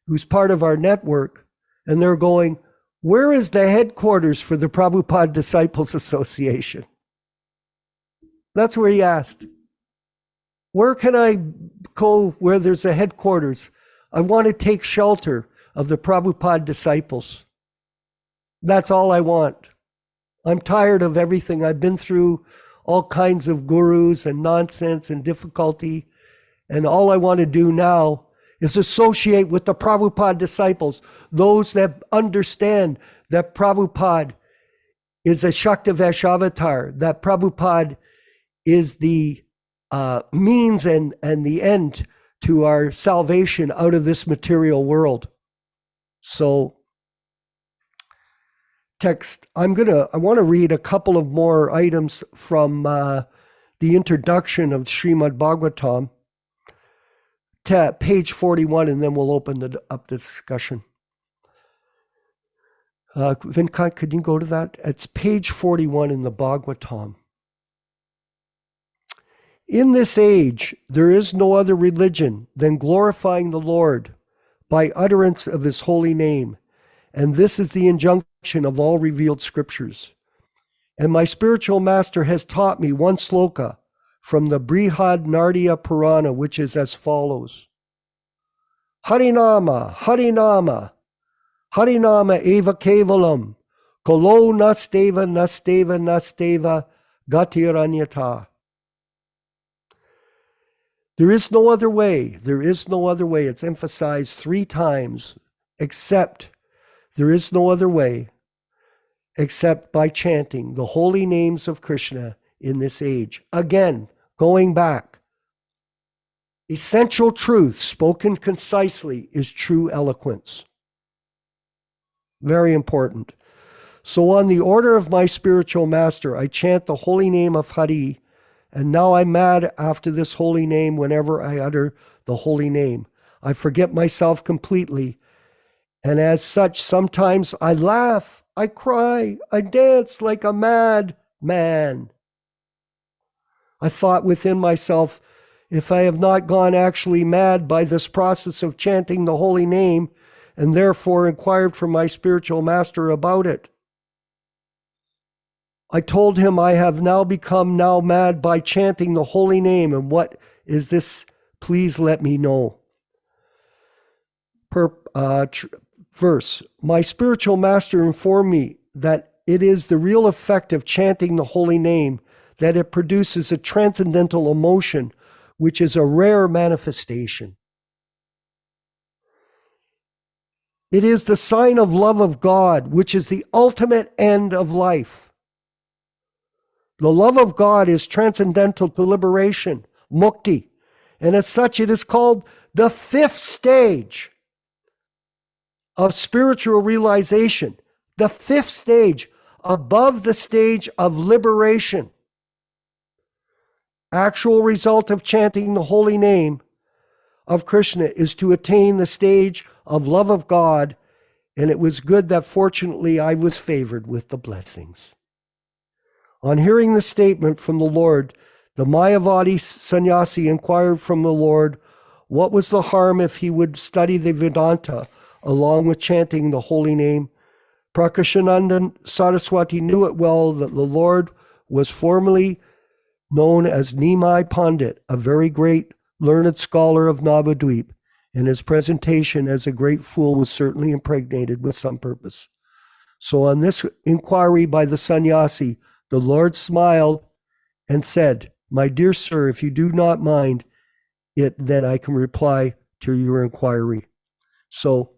who's part of our network, and they're going, where is the headquarters for the Prabhupada Disciples Association? That's where he asked. Where can I go where there's a headquarters? I want to take shelter of the Prabhupada disciples. That's all I want. I'm tired of everything. I've been through all kinds of gurus and nonsense and difficulty, And all I want to do now is associate with the Prabhupada disciples, those that understand that Prabhupada is a Shaktivesh avatar, that Prabhupada is the means and the end to our salvation out of this material world. So text, I want to read a couple of more items from the introduction of Srimad Bhagavatam, page 41, and then we'll open up the discussion. Venkat, could you go to that? It's page 41 in the Bhagavatam. In this age, there is no other religion than glorifying the Lord by utterance of his holy name. And this is the injunction of all revealed scriptures. And my spiritual master has taught me one sloka from the Brihad Nardiya Purana, which is as follows. Harinama, Harinama, Harinama eva kevalam, kolo nasteva, nasteva, nasteva, gatiranyata. There is no other way. There is no other way. It's emphasized 3 times, except there is no other way except by chanting the holy names of Krishna in this age. Again, going back, essential truth spoken concisely is true eloquence. Very important. So on the order of my spiritual master, I chant the holy name of Hari, and now I'm mad after this holy name whenever I utter the holy name. I forget myself completely, and as such, sometimes I laugh, I cry, I dance like a mad man. I thought within myself, if I have not gone actually mad by this process of chanting the holy name, and therefore inquired from my spiritual master about it. I told him I have now become mad by chanting the holy name, and what is this? Please let me know. Verse, my spiritual master informed me that it is the real effect of chanting the holy name, that it produces a transcendental emotion, which is a rare manifestation. It is the sign of love of God, which is the ultimate end of life. The love of God is transcendental to liberation, mukti, and as such it is called the 5th stage of spiritual realization, the 5th stage above the stage of liberation. Actual result of chanting the holy name of Krishna is to attain the stage of love of God, and it was good that fortunately I was favored with the blessings. On hearing the statement from the Lord, the Mayavadi sannyasi inquired from the Lord what was the harm if he would study the Vedanta along with chanting the holy name. Prakashananda Saraswati knew it well that the Lord was formerly known as Nimai Pandit, a very great learned scholar of Navadvip, and his presentation as a great fool was certainly impregnated with some purpose. So on this inquiry by the sannyasi, the Lord smiled and said, my dear sir, if you do not mind it, then I can reply to your inquiry. So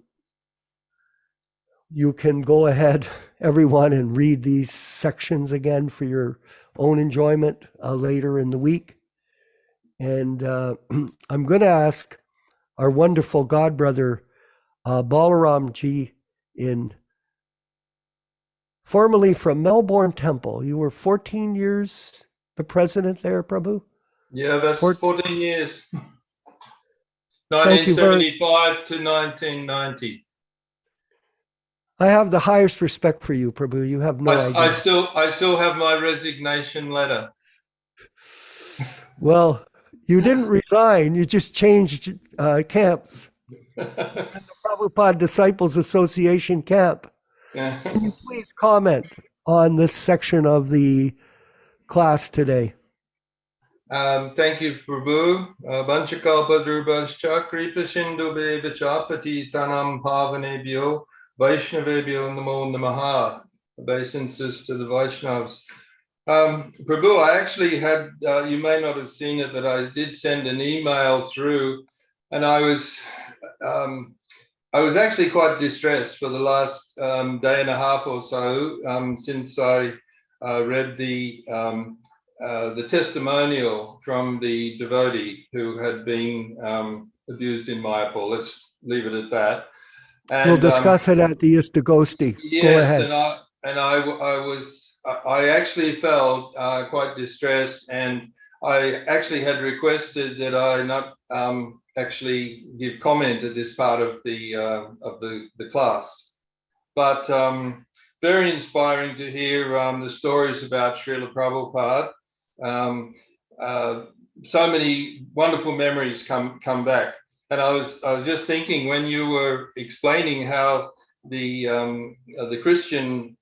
you can go ahead, everyone, and read these sections again for your own enjoyment later in the week. And I'm going to ask our wonderful God brother, Balaramji, formerly from Melbourne Temple. You were 14 years the president there, Prabhu? Yeah, that's 14 years. Thank you 1975 to 1990. I have the highest respect for you, Prabhu. You have no idea. I still have my resignation letter. Well, you didn't resign. You just changed camps. The Prabhupada Disciples Association camp. Can you please comment on this section of the class today? Thank you, Prabhu. Vanchakalpa Drubhascha Kripa Sindhu Bevachapati Tanam Pavanebhyo Vaishnavebhyo Namo Namaha. Obeisances to the Vaishnavas. Prabhu, I actually had, you may not have seen it, but I did send an email through, and I was actually quite distressed for the last day and a half or so since I read the testimonial from the devotee who had been abused in Mayapur. Let's leave it at that. And, We'll discuss it at the Istagosti. yes, Go ahead. I actually felt quite distressed, and I actually had requested that I not actually give comment at this part of the class. But very inspiring to hear the stories about Srila Prabhupada. So many wonderful memories come back. And I was just thinking when you were explaining how the Christian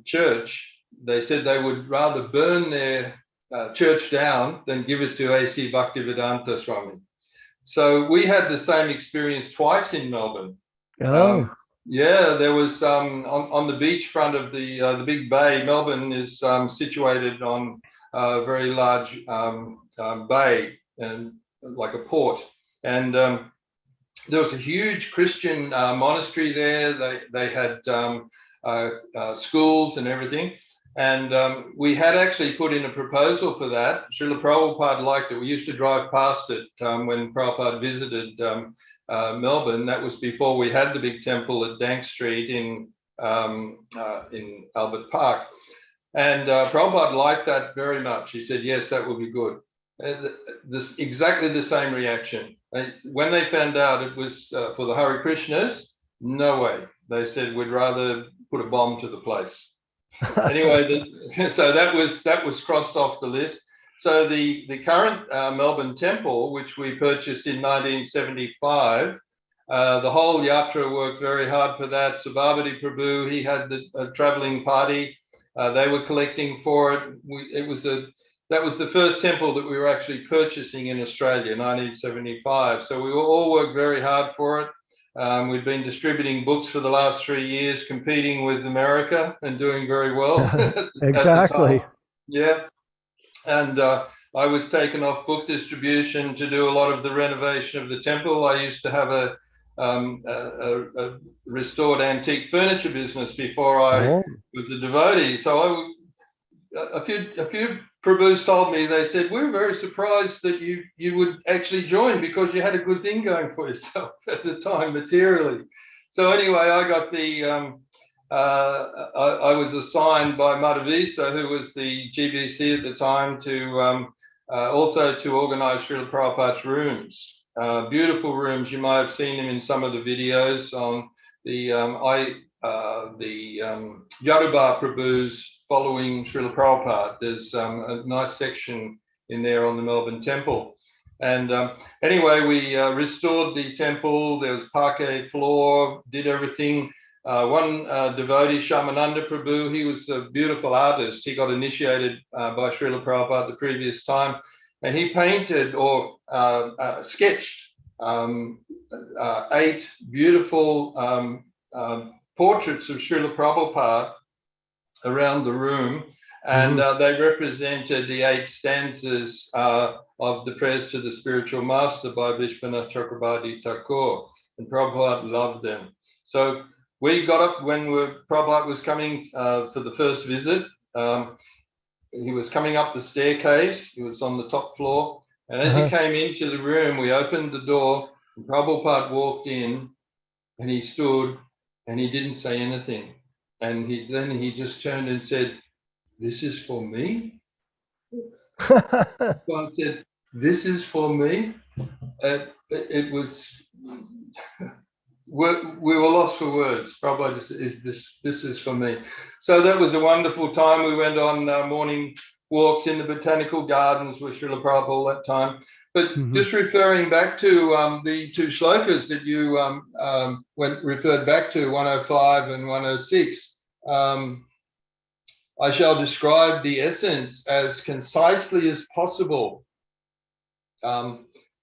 church, they said they would rather burn their church down than give it to A.C. Bhaktivedanta Swami. So we had the same experience twice in Melbourne. Oh. Yeah, there was on the beachfront of the big bay. Melbourne is situated on a very large bay and like a port. And there was a huge Christian monastery there. They had schools and everything. And we had actually put in a proposal for that. Srila Prabhupada liked it. We used to drive past it when Prabhupada visited Melbourne. That was before we had the big temple at Dank Street in Albert Park. And Prabhupada liked that very much. He said, yes, that would be good. Exactly the same reaction. When they found out it was for the Hare Krishnas, no way. They said, we'd rather put a bomb to the place. Anyway, so that was crossed off the list. So the current Melbourne temple, which we purchased in 1975, the whole yatra worked very hard for that. Sabhavati Prabhu, he had a traveling party. They were collecting for it. That was the first temple that we were actually purchasing in Australia, 1975. So we all worked very hard for it. We've been distributing books for the last 3 years, competing with America and doing very well. Exactly. Yeah. And I was taken off book distribution to do a lot of the renovation of the temple. I used to have a restored antique furniture business before I was a devotee. So a few Prabhus told me, they said, we're very surprised that you would actually join because you had a good thing going for yourself at the time materially. So anyway, I got I was assigned by Madhavisa, who was the GBC at the time, to also to organize Srila Prabhupada's rooms. Beautiful rooms. You might have seen them in some of the videos on the Yadubar Prabhus following Srila Prabhupada. There's a nice section in there on the Melbourne temple. And anyway, we restored the temple. There was parquet floor, did everything. One devotee, Shamananda Prabhu, he was a beautiful artist. He got initiated by Srila Prabhupada the previous time. And he painted or sketched 8 beautiful portraits of Srila Prabhupada around the room, and they represented the 8 stanzas of the prayers to the spiritual master by Vishwanath Chakrabarti Thakur, and Prabhupada loved them. So we got up when Prabhupada was coming for the first visit. He was coming up the staircase. He was on the top floor, and as he came into the room, we opened the door, and Prabhupada walked in, and he stood, and he didn't say anything. And then he just turned and said, "This is for me?" So I said, "This is for me?" It was, we were lost for words. Probably just this is for me. So that was a wonderful time. We went on morning walks in the botanical gardens with Srila Prabhupada that time. But just referring back to the 2 shlokas that you referred back to, 105 and 106, I shall describe the essence as concisely as possible.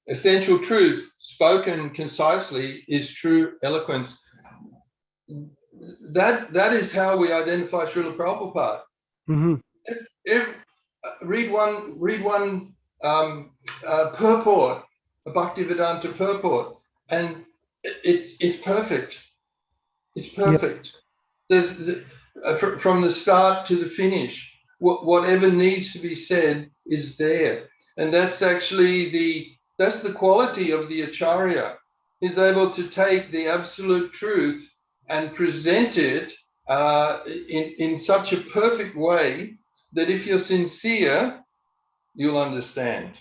Essential truth spoken concisely is true eloquence. That is how we identify Srila Prabhupada. read one purport, a Bhaktivedanta purport, and it's perfect. It's perfect. There's from the start to the finish. Whatever needs to be said is there, and that's actually that's the quality of the Acharya. He's able to take the absolute truth and present it in such a perfect way that if you're sincere, you'll understand.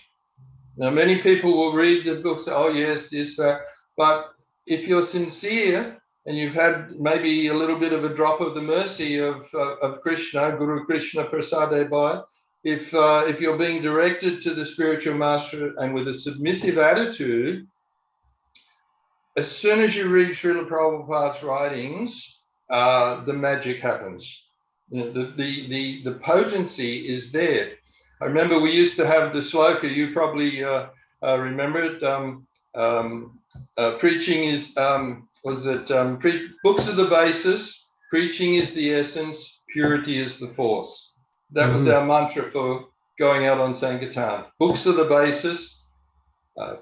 Now, many people will read the books, oh yes, this, that, but if you're sincere and you've had maybe a little bit of a drop of the mercy of Krishna, Guru Krishna Prasade Bhai, if you're being directed to the spiritual master and with a submissive attitude, as soon as you read Srila Prabhupada's writings, the magic happens. The potency is there. I remember we used to have the sloka, you probably remember it, preaching is, books are the basis, preaching is the essence, purity is the force. That was our mantra for going out on Sankirtan. Books are the basis,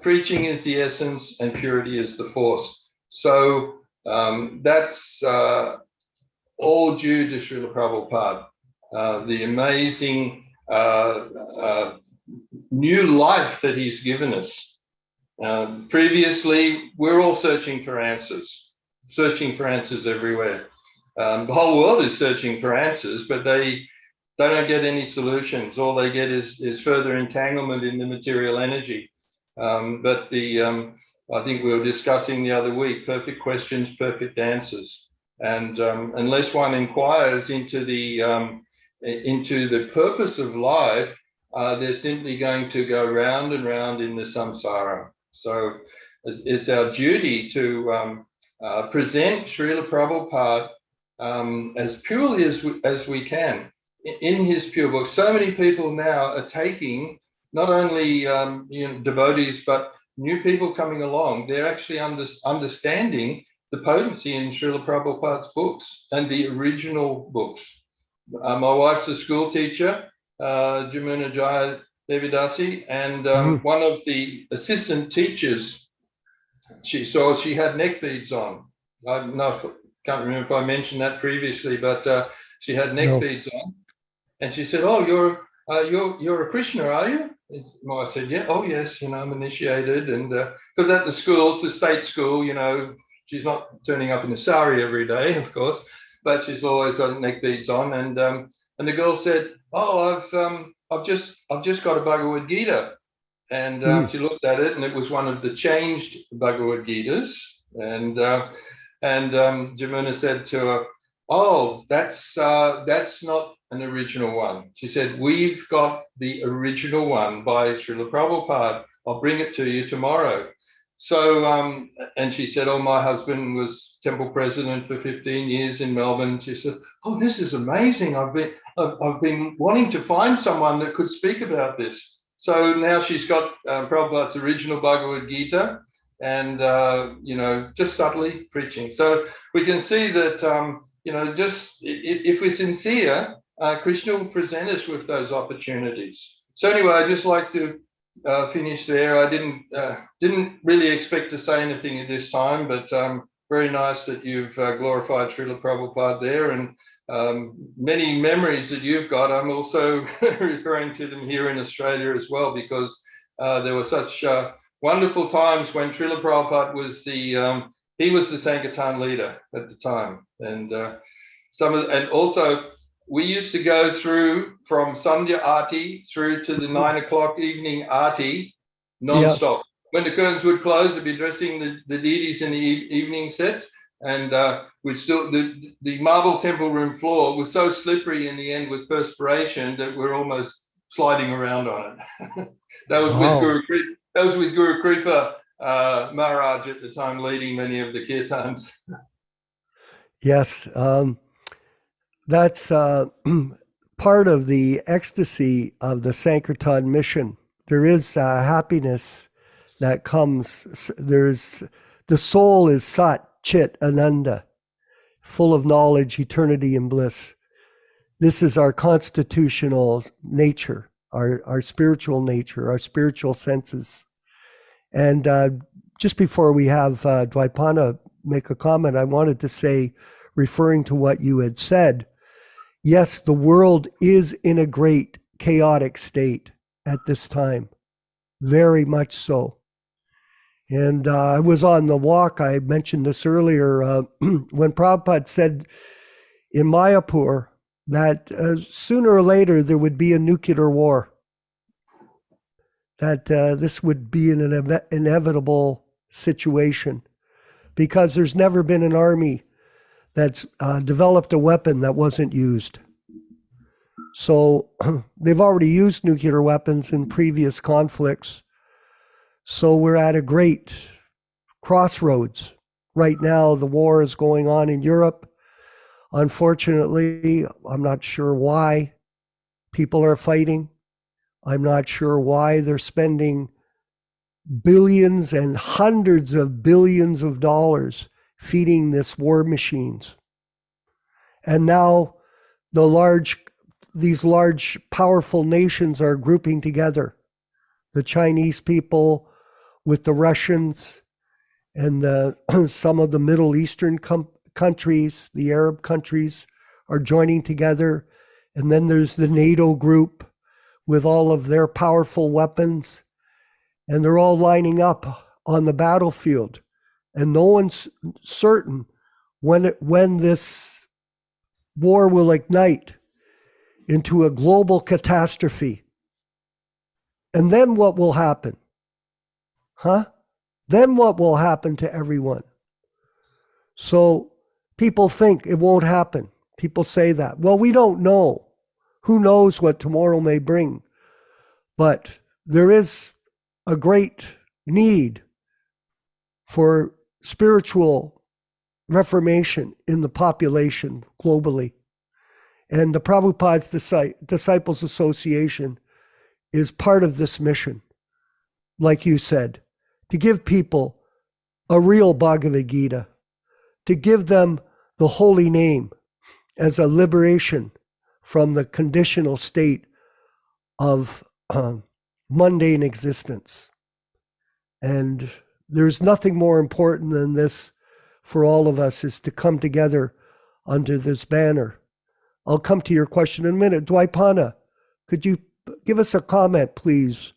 preaching is the essence, and purity is the force. So that's all due to Srila Prabhupada, the amazing new life that he's given us. Previously, we're all searching for answers everywhere. The whole world is searching for answers, but they don't get any solutions. All they get is further entanglement in the material energy. But I think we were discussing the other week, perfect questions, perfect answers. And unless one inquires into the purpose of life, they're simply going to go round and round in the samsara. So it's our duty to present Srila Prabhupada as purely as we can in his pure book. So many people now are taking not only devotees, but new people coming along. They're actually understanding the potency in Srila Prabhupada's books and the original books. My wife's a school teacher, Jamuna Jaya Devidasi, and one of the assistant teachers, she had neck beads on. I can't remember if I mentioned that previously, but she had neck beads on, and she said, "Oh, you're a Krishna, are you?" And I said, "Yeah." "Oh, yes, I'm initiated," and because at the school, it's a state school, she's not turning up in a sari every day, of course, but she's always got neck beads on, and the girl said, "Oh, I've just got a Bhagavad Gita," and she looked at it, and it was one of the changed Bhagavad Gitas, and Jamuna said to her, "Oh, that's not an original one." She said, "We've got the original one by Srila Prabhupada. I'll bring it to you tomorrow." So, and she said, "Oh, my husband was temple president for 15 years in Melbourne." She said, "Oh, this is amazing. I've been wanting to find someone that could speak about this." So now she's got Prabhupada's original Bhagavad Gita and, just subtly preaching. So we can see that, just if we're sincere, Krishna will present us with those opportunities. So anyway, I'd just like to finish there. I didn't really expect to say anything at this time, but very nice that you've glorified Srila Prabhupada there, and many memories that you've got. I'm also referring to them here in Australia as well, because there were such wonderful times when Srila Prabhupada was he was the Sankirtan leader at the time, and and also we used to go through from Sandhya Aarti through to the 9 o'clock evening Aarti non-stop. When the curtains would close, we'd be addressing the deities in the evening sets, and we'd still the marble temple room floor was so slippery in the end with perspiration that we're almost sliding around on it. That was with Guru Kripa Maharaj at the time, leading many of the kirtans. Yes, that's part of the ecstasy of the Sankirtan mission. There is happiness that comes. The soul is Sat Chit Ananda, full of knowledge, eternity, and bliss. This is our constitutional nature, our spiritual nature, our spiritual senses. And just before we have Dvaipana make a comment, I wanted to say, referring to what you had said, yes, the world is in a great chaotic state at this time, very much so. And I was on the walk, I mentioned this earlier, when Prabhupada said in Mayapur that sooner or later there would be a nuclear war, that this would be an inevitable situation, because there's never been an army that's developed a weapon that wasn't used. So they've already used nuclear weapons in previous conflicts. So we're at a great crossroads. Right now, the war is going on in Europe. Unfortunately, I'm not sure why people are fighting. I'm not sure why they're spending billions and hundreds of billions of dollars feeding this war machines. And now these large, powerful nations are grouping together. The Chinese people with the Russians and some of the Middle Eastern countries, the Arab countries, are joining together. And then there's the NATO group with all of their powerful weapons. And they're all lining up on the battlefield. And no one's certain when this war will ignite into a global catastrophe. And then what will happen? Then what will happen to everyone? So people think it won't happen. People say that. Well, we don't know. Who knows what tomorrow may bring? But there is a great need for spiritual reformation in the population globally. And the Prabhupada Disciples Association is part of this mission, like you said, to give people a real Bhagavad Gita, to give them the holy name as a liberation from the conditional state of mundane existence. And there's nothing more important than this for all of us, is to come together under this banner. I'll come to your question in a minute. Dvaipana, could you give us a comment, please?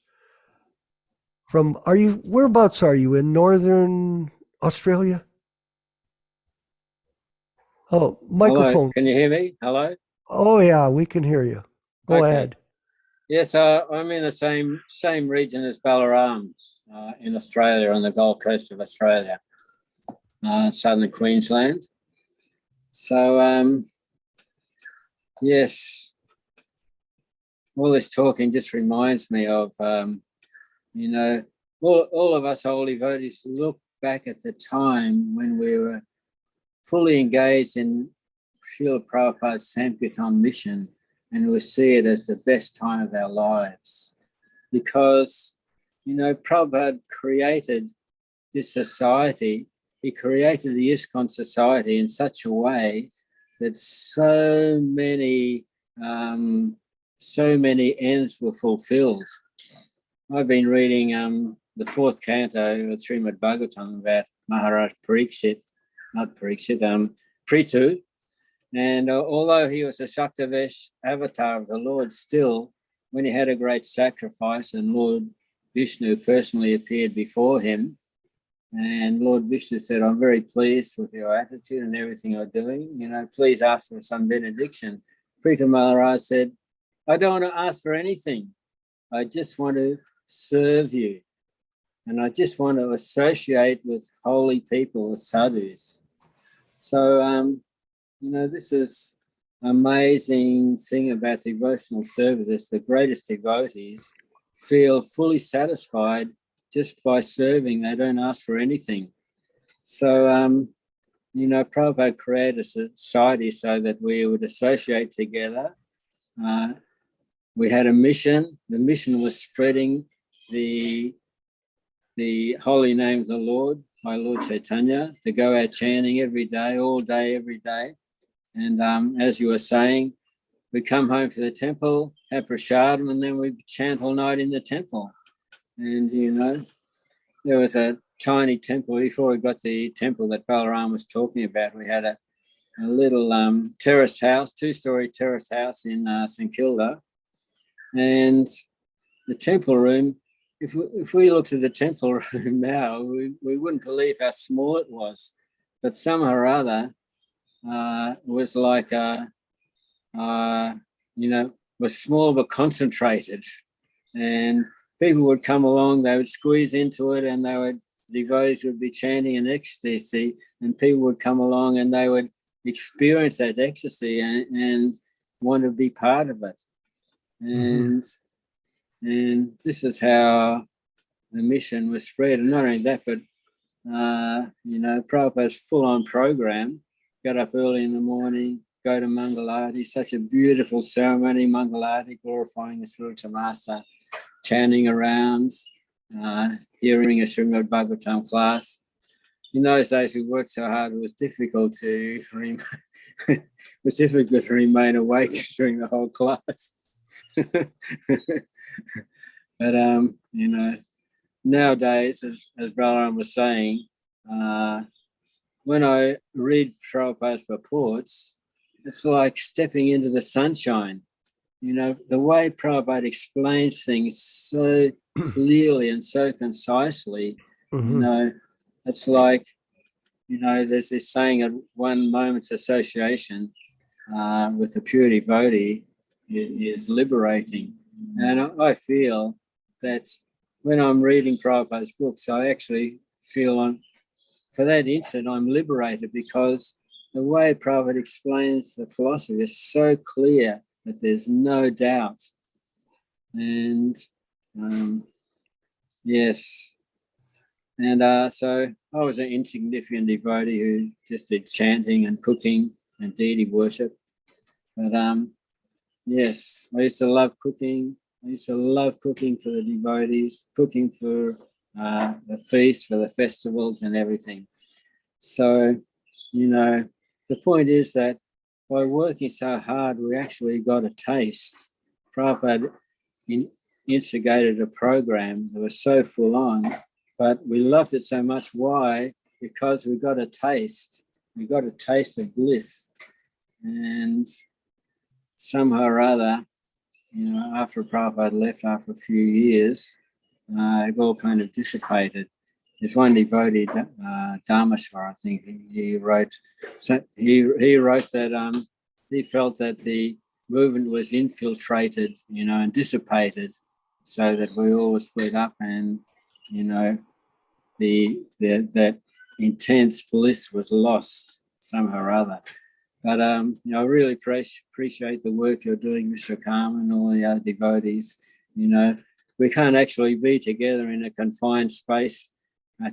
Whereabouts are you, in Northern Australia? Oh, microphone. Hello. Can you hear me? Hello? Oh yeah, we can hear you. Go ahead. Yes, I'm in the same region as Ballaram in Australia, on the Gold Coast of Australia, southern Queensland. So, yes, all this talking just reminds me of, all of us holy devotees look back at the time when we were fully engaged in Srila Prabhupada's Sankirtan mission, and we see it as the best time of our lives, because, Prabhupada created this society. He created the ISKCON society in such a way that so many ends were fulfilled. I've been reading the fourth canto of Srimad Bhagavatam about Maharaj Prithu. And although he was a Shaktavesh avatar of the Lord, still, when he had a great sacrifice and Lord Vishnu personally appeared before him, and Lord Vishnu said, "I'm very pleased with your attitude and everything you're doing. Please ask for some benediction." Prithu Maharaj said, "I don't want to ask for anything. I just want to serve you. And I just want to associate with holy people, with sadhus." So, this is amazing thing about devotional service. The greatest devotees feel fully satisfied just by serving. They don't ask for anything. So, Prabhupada created a society so that we would associate together. We had a mission. The mission was spreading the holy name of the Lord by Lord Chaitanya, to go out chanting every day, all day, every day. And as you were saying, we come home to the temple, have prasadam, and then we chant all night in the temple. And, you know, there was a tiny temple before we got the temple that Balaram was talking about. We had a little terrace house, 2-story terrace house in St Kilda. And the temple room, if we looked at the temple room now, we wouldn't believe how small it was. But somehow or other, it was like, was small but concentrated. And people would come along, they would squeeze into it, and devotees would be chanting in ecstasy, and people would come along and they would experience that ecstasy and want to be part of it. And this is how the mission was spread. And not only that, but Prabhupada's full-on program, got up early in the morning, go to Mangalarti, such a beautiful ceremony, Mangalarti, glorifying the spiritual master, chanting around, hearing a Srimad Bhagavatam class. In those days, we worked so hard, it was difficult to remain awake during the whole class. But, nowadays, as Balaram was saying, when I read Prabhupada's purports, it's like stepping into the sunshine. You know, the way Prabhupada explains things so clearly and so concisely, it's like, there's this saying that one moment's association with a pure devotee is liberating. And I feel that when I'm reading Prabhupada's books, I actually feel for that instant, I'm liberated, because the way Prabhupada explains the philosophy is so clear that there's no doubt. And yes. And so I was an insignificant devotee who just did chanting and cooking and deity worship. But yes, I used to love cooking. I used to love cooking for the devotees, cooking for the feast, for the festivals and everything. So, the point is that by working so hard, we actually got a taste. Prabhupada instigated a program that was so full on, but we loved it so much. Why? Because we got a taste. We got a taste of bliss. And somehow or other, after Prabhupada left after a few years, it all kind of dissipated. There's one devotee, Dharmeshwar, I think, he wrote that he felt that the movement was infiltrated, and dissipated, so that we all split up, and that intense bliss was lost somehow or other. But I really appreciate the work you're doing, Mr. Karma, and all the other devotees. We can't actually be together in a confined space,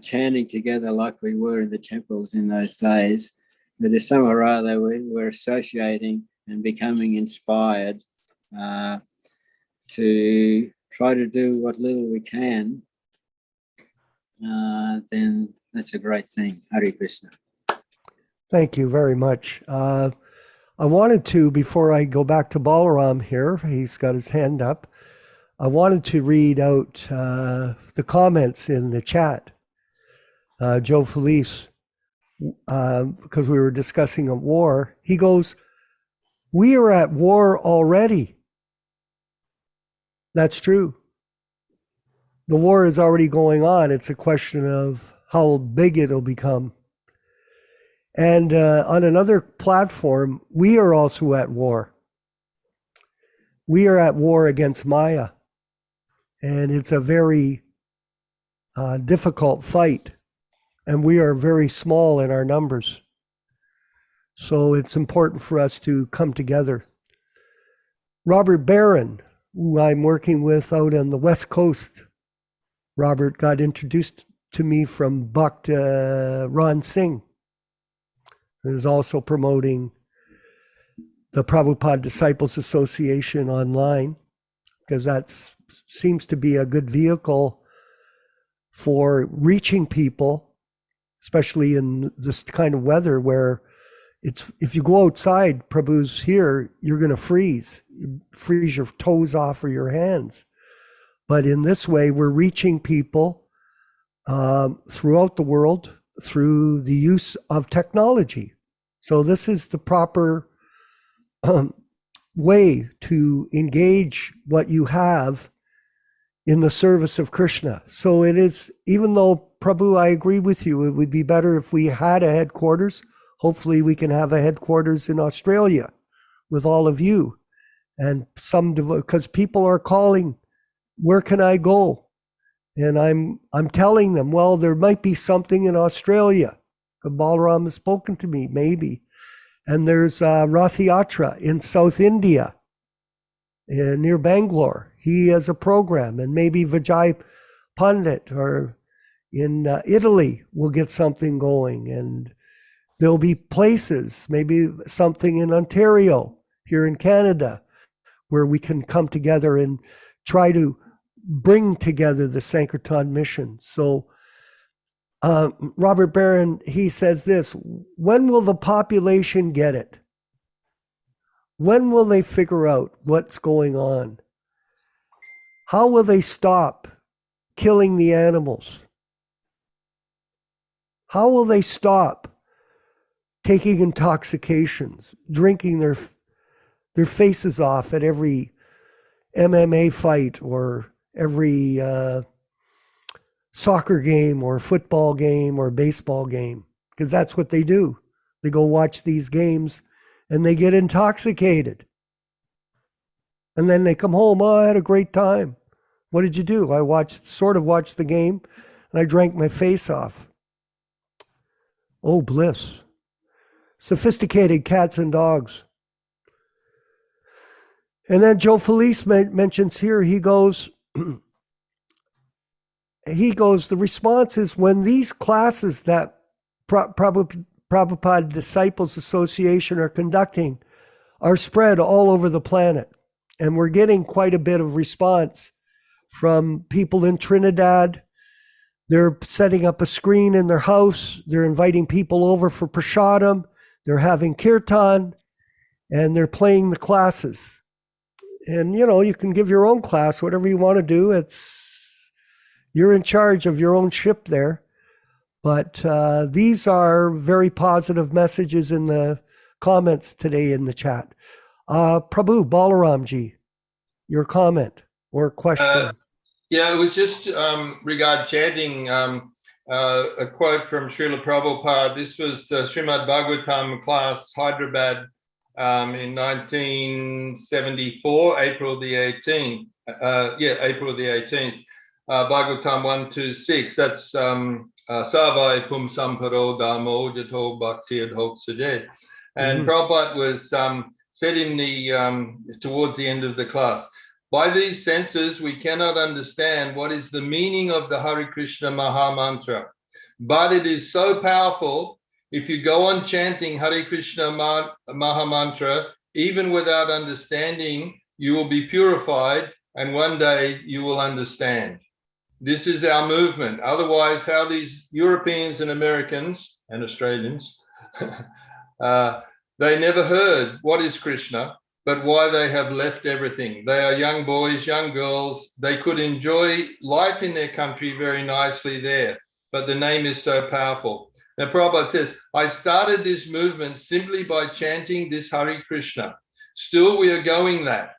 chanting together like we were in the temples in those days. But if somehow or other we're associating and becoming inspired to try to do what little we can, then that's a great thing. Hare Krishna. Thank you very much. I wanted to, before I go back to Balaram here, he's got his hand up, I wanted to read out the comments in the chat. Joe Felice, because we were discussing a war, he goes, "We are at war already." That's true. The war is already going on. It's a question of how big it'll become. And on another platform, we are also at war. We are at war against Maya. And it's a very difficult fight. And we are very small in our numbers. So it's important for us to come together. Robert Barron, who I'm working with out on the West Coast. Robert got introduced to me from Ron Singh, who's also promoting the Prabhupada Disciples Association online, because that seems to be a good vehicle for reaching people, especially in this kind of weather where It's if you go outside, Prabhu's here, you're going to freeze. You freeze your toes off or your hands. But in this way, we're reaching people throughout the world through the use of technology. So this is the proper way to engage what you have in the service of Krishna. So it is, even though, Prabhu, I agree with you, it would be better if we had a headquarters. Hopefully we can have a headquarters in Australia with all of you. And because people are calling, where can I go? And I'm telling them, well, there might be something in Australia. Balaram has spoken to me, maybe. And there's Rath Yatra in South India, near Bangalore. He has a program, and maybe Vijay Pandit or in Italy will get something going. And there'll be places, maybe something in Ontario, here in Canada, where we can come together and try to bring together the Sankirtan mission. So Robert Barron, he says this: when will the population get it? When will they figure out what's going on? How will they stop killing the animals? How will they stop taking intoxications, drinking their faces off at every MMA fight or every soccer game or football game or baseball game? Because that's what they do. They go watch these games and they get intoxicated. And then they come home, oh, I had a great time. What did you do? I sort of watched the game and I drank my face off. Oh, bliss. Sophisticated cats and dogs. And then Joe Felice mentions here, he goes, the response is when these classes that Prabhupada Disciples Association are conducting are spread all over the planet. And we're getting quite a bit of response from people in Trinidad. They're setting up a screen in their house. They're inviting people over for prasadam. They're having kirtan, and they're playing the classes. And, you can give your own class, whatever you want to do. You're in charge of your own ship there. But these are very positive messages in the comments today in the chat. Prabhu, Balaramji, your comment or question. Yeah, it was just regard chanting, a quote from Srila Prabhupada. This was Srimad Bhagavatam class, Hyderabad, in 1974, April the 18th. April the 18th. Bhagavatam 126. That's Savai Pum Samparo Damo Jato Bhakti Adhok Sade. And Prabhupada was said in the towards the end of the class, by these senses we cannot understand what is the meaning of the Hare Krishna Maha Mantra, but it is so powerful. If you go on chanting Hare Krishna Maha Mantra, even without understanding, you will be purified, and one day you will understand. This is our movement. Otherwise, how these Europeans and Americans and Australians, they never heard what is Krishna, but why they have left everything. They are young boys, young girls. They could enjoy life in their country very nicely there, but the name is so powerful. Now, Prabhupada says, I started this movement simply by chanting this Hare Krishna. Still, we are going that.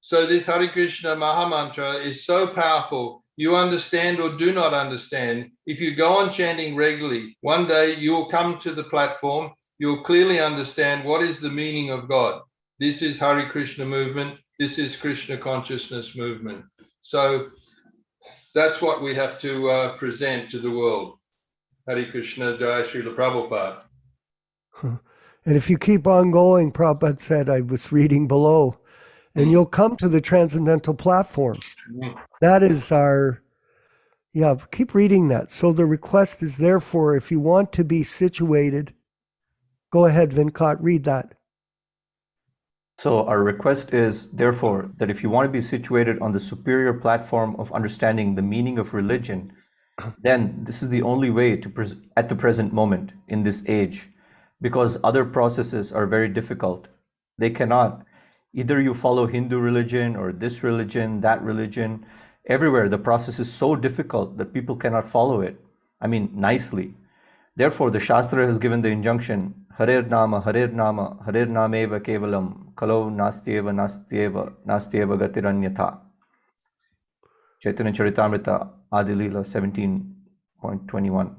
So this Hare Krishna Maha Mantra is so powerful. You understand or do not understand. If you go on chanting regularly, one day you will come to the platform. You'll clearly understand what is the meaning of God. This is Hare Krishna movement. This is Krishna Consciousness movement. So that's what we have to present to the world. Hare Krishna, Jai Srila Prabhupada. And if you keep on going, Prabhupada said, I was reading below, and you'll come to the transcendental platform. That is keep reading that. So the request is therefore, if you want to be situated, go ahead, Venkat, read that. So our request is, therefore, that if you want to be situated on the superior platform of understanding the meaning of religion, then this is the only way to, at the present moment, in this age, because other processes are very difficult. They cannot. Either you follow Hindu religion or this religion, that religion. Everywhere the process is so difficult that people cannot follow it. I mean, nicely. Therefore, the Shastra has given the injunction, Hare Nameva Kevalam, Kalo Nastyeva Gatiranyatha. Caitanya-caritāmṛta, Adilila 17.21.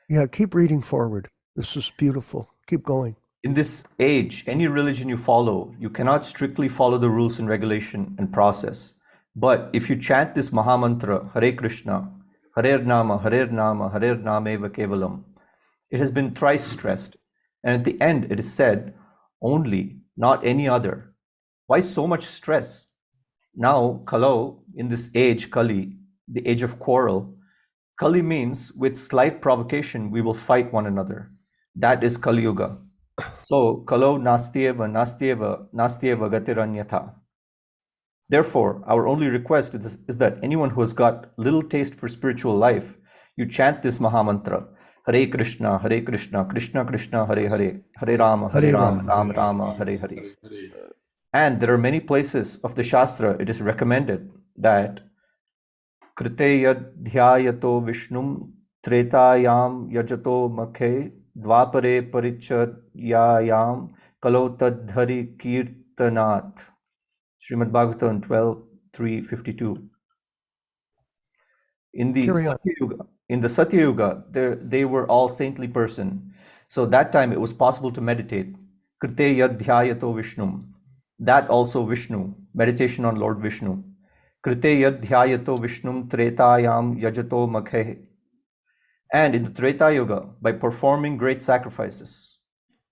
Yeah, keep reading forward. This is beautiful. Keep going. In this age, any religion you follow, you cannot strictly follow the rules and regulation and process. But if you chant this Mahamantra, Hare Krishna, Hare Nameva Kevalam, it has been thrice stressed. And at the end, it is said, only, not any other. Why so much stress? Now, Kalo, in this age, Kali, the age of quarrel, Kali means with slight provocation, we will fight one another. That is Kali Yuga. So, Kalo Nastyeva Gatiranyatha. Therefore, our only request is that anyone who has got little taste for spiritual life, you chant this Mahamantra, Hare Krishna, Krishna Krishna, Hare Hare, Hare Rama, Rama Rama, Hare Hare. And there are many places of the Shastra, it is recommended that Kriteya Dhyayato Vishnum Tretayam Yajato Makhe Dvapare Paricharyayam Kalo Tadhari Kirtanat. Srimad Bhagavatam 12:352. In the Satya Yuga, they were all saintly person. So that time it was possible to meditate. Kriteya Dhyayato Vishnum. That also Vishnu, meditation on Lord Vishnu. Kriteya Dhyayato Vishnum Tretayam Yajato Makhe. And in the Treta Yuga, by performing great sacrifices.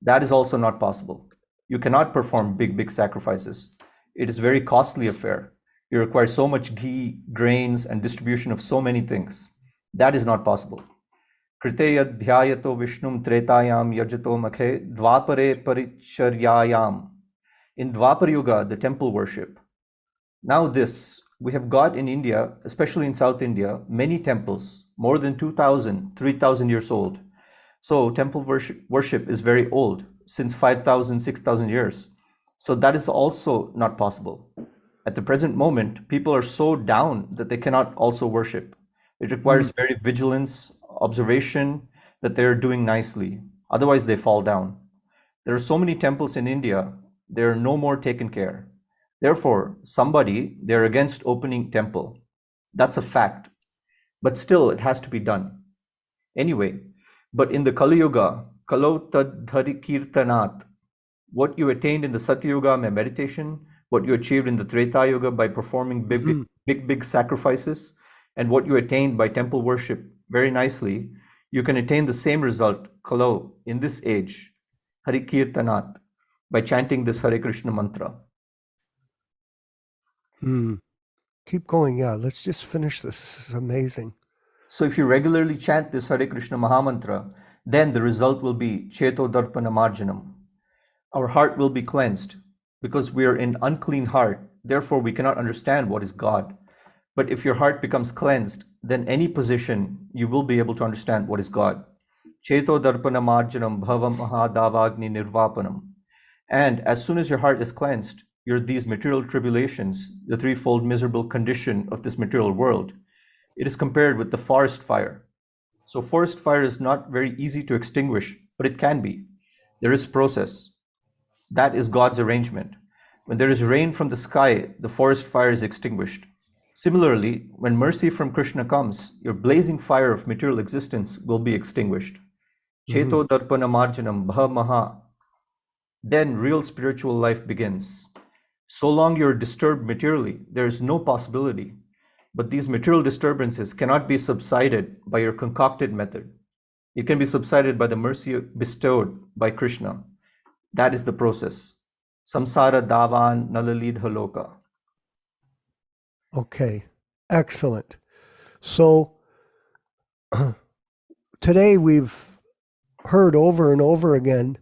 That is also not possible. You cannot perform big sacrifices. It is a very costly affair. You require so much ghee, grains, and distribution of so many things. That is not possible. Kriteya Dhyayato Vishnum Tretayam Yajato Makhe Dvapare Paricharyayam. In Dvapar Yuga, the temple worship. Now this, we have got in India, especially in South India, many temples, more than 2,000, 3,000 years old. So temple worship is very old, since 5,000, 6,000 years. So that is also not possible. At the present moment, people are so down that they cannot also worship. It requires very vigilance, observation, that they are doing nicely. Otherwise, they fall down. There are so many temples in India, they are no more taken care. Therefore, they're against opening temple. That's a fact. But still, it has to be done. Anyway, but in the Kali Yuga, Kalo Tadhari Kirtanat, what you attained in the Satya Yuga by meditation, what you achieved in the Treta Yuga by performing big sacrifices, and what you attained by temple worship very nicely, you can attain the same result, Kalo, in this age, Hari Kirtanat, by chanting this Hare Krishna mantra. Keep going. Yeah, let's just finish this. This is amazing. So if you regularly chant this Hare Krishna Mahamantra, then the result will be Cheto Darpana Marjanam. Our heart will be cleansed because we are in unclean heart. Therefore, we cannot understand what is God. But if your heart becomes cleansed, then any position, you will be able to understand what is God. Cheto Darpana Marjanam Bhavam Mahadavagni Nirvapanam. And as soon as your heart is cleansed, these material tribulations, the threefold miserable condition of this material world, it is compared with the forest fire. So forest fire is not very easy to extinguish, but it can be. There is process. That is God's arrangement. When there is rain from the sky, the forest fire is extinguished. Similarly, when mercy from Krishna comes, your blazing fire of material existence will be extinguished. Cheto Darpana Marjanam Bhamaha. Then real spiritual life begins. So long you're disturbed materially, there is no possibility. But these material disturbances cannot be subsided by your concocted method. It can be subsided by the mercy bestowed by Krishna. That is the process. Samsara Davan Nalalidha Loka. Okay, excellent. So today we've heard over and over again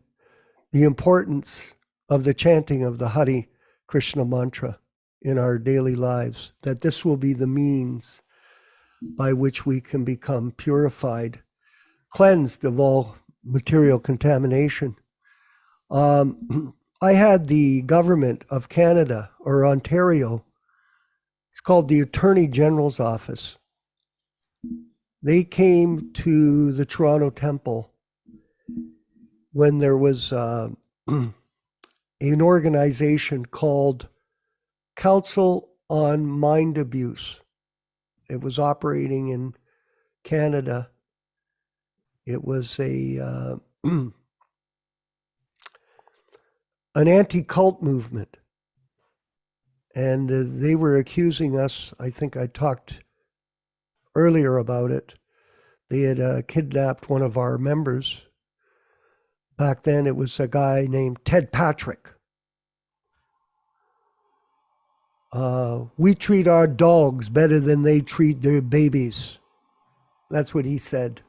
the importance of the chanting of the Hare Krishna mantra in our daily lives, that this will be the means by which we can become purified, cleansed of all material contamination, I had the government of Canada or Ontario, it's called the Attorney General's Office. They came to the Toronto Temple when there was an organization called Council on Mind Abuse. It was operating in Canada. It was an anti-cult movement. And they were accusing us, I think I talked earlier about it. They had kidnapped one of our members. Back then it was a guy named Ted Patrick. We treat our dogs better than they treat their babies. That's what he said.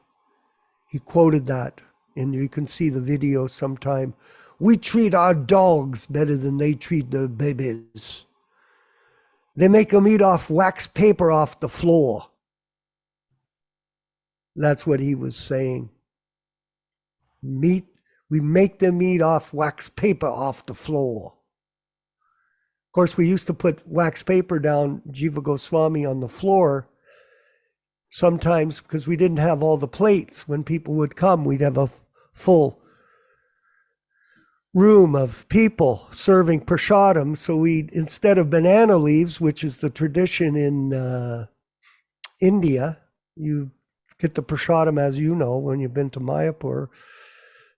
He quoted that, and you can see the video sometime. We treat our dogs better than they treat their babies. They make them eat off wax paper off the floor. That's what he was saying. We make them eat off wax paper off the floor. Of course, we used to put wax paper down Jiva Goswami on the floor sometimes because we didn't have all the plates. When people would come, we'd have a full room of people serving prasadam. So we, instead of banana leaves, which is the tradition in India, you get the prasadam, as you know, when you've been to Mayapur,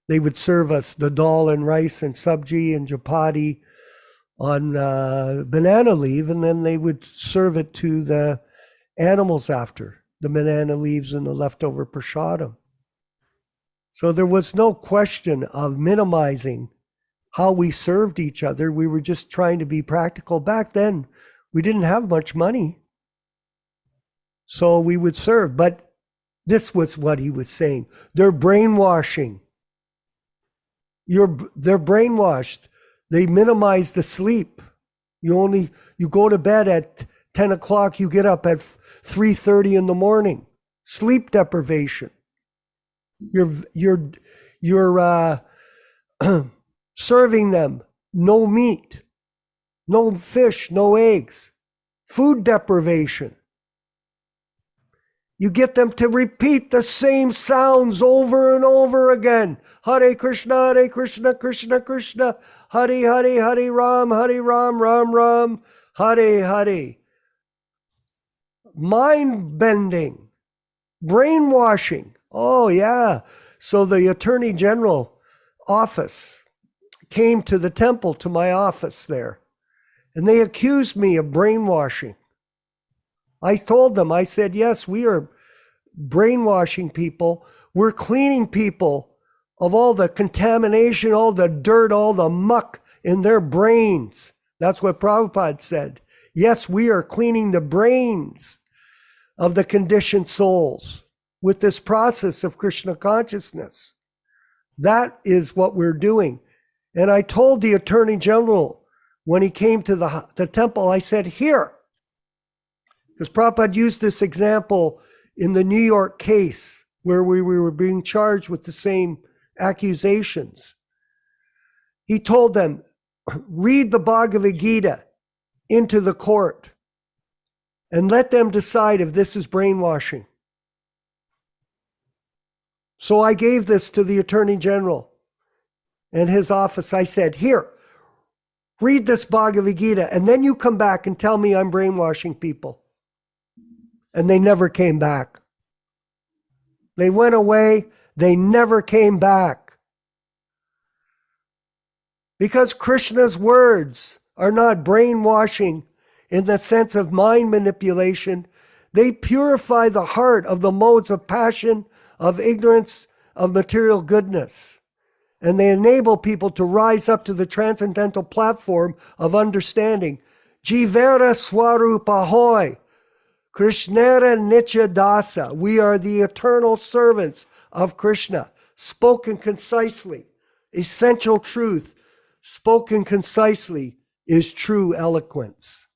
they would serve us the dal and rice and sabji and chapati on banana leaf, and then they would serve it to the animals after, the banana leaves and the leftover prasadam. So there was no question of minimizing how we served each other. We were just trying to be practical. Back then, we didn't have much money. So we would serve. But this was what he was saying. They're brainwashing. They're brainwashed. They minimize the sleep. You go to bed at 10 o'clock, you get up at 3:30 in the morning. Sleep deprivation. You're serving them no meat, no fish, no eggs. Food deprivation. You get them to repeat the same sounds over and over again. Hare Krishna, Krishna Krishna, Hare Hare, Hare Ram, Ram Ram, Hare Hare. Mind-bending, brainwashing. Oh, yeah. So the Attorney General office came to the temple, to my office there, and they accused me of brainwashing. I told them, I said, yes, we are brainwashing people. We're cleaning people of all the contamination, all the dirt, all the muck in their brains. That's what Prabhupada said. Yes, we are cleaning the brains of the conditioned souls with this process of Krishna consciousness. That is what we're doing. And I told the Attorney General when he came to the temple, I said, here, because Prabhupada used this example in the New York case where we were being charged with the same accusations. He told them, read the Bhagavad Gita into the court and let them decide if this is brainwashing. So I gave this to the Attorney General and his office. I said, here, read this Bhagavad Gita, and then you come back and tell me I'm brainwashing people. And they never came back. They went away. They never came back. Because Krishna's words are not brainwashing in the sense of mind manipulation. They purify the heart of the modes of passion, of ignorance, of material goodness. And they enable people to rise up to the transcendental platform of understanding. Jivera Swarupa Hoy. Krishnera Nitya Dasa. We are the eternal servants of Krishna. Spoken concisely. Essential truth. Spoken concisely is true eloquence.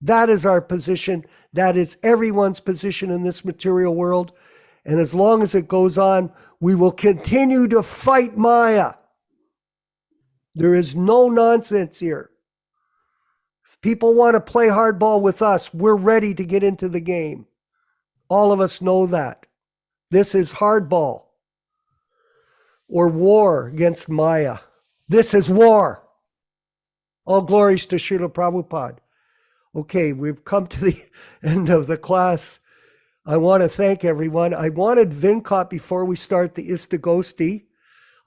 That is our position. That is everyone's position in this material world. And as long as it goes on, we will continue to fight Maya. There is no nonsense here. If people want to play hardball with us, we're ready to get into the game. All of us know that. This is hardball or war against Maya. This is war. All glories to Srila Prabhupada. Okay, we've come to the end of the class. I want to thank everyone. I wanted Vinkat, before we start the Istagosti,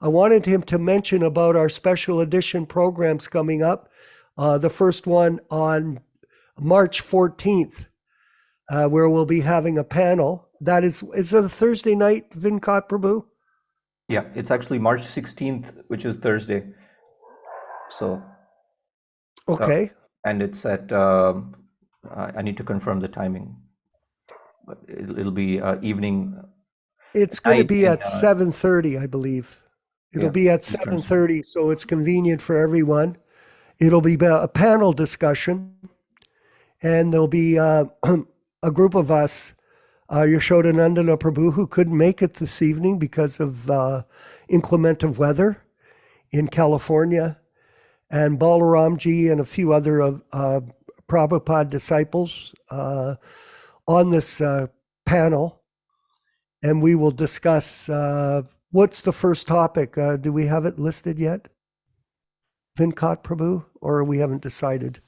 I wanted him to mention about our special edition programs coming up. The first one on March 14th, where we'll be having a panel. That is it a Thursday night, Vinkat Prabhu? Yeah, it's actually March 16th, which is Thursday. So, Okay. and it's at, I need to confirm the timing, but it'll be evening. It's going to night be in, at 7:30, I believe. It'll yeah, be at Eastern 7:30, so it's convenient for everyone. It'll be a panel discussion, and there'll be a group of us, Yaśodā-nandana Prabhu, who couldn't make it this evening because of inclement of weather in California, and Balaramji and a few other Prabhupada disciples on this panel. And we will discuss, what's the first topic? Do we have it listed yet? Vinkat Prabhu, or we haven't decided?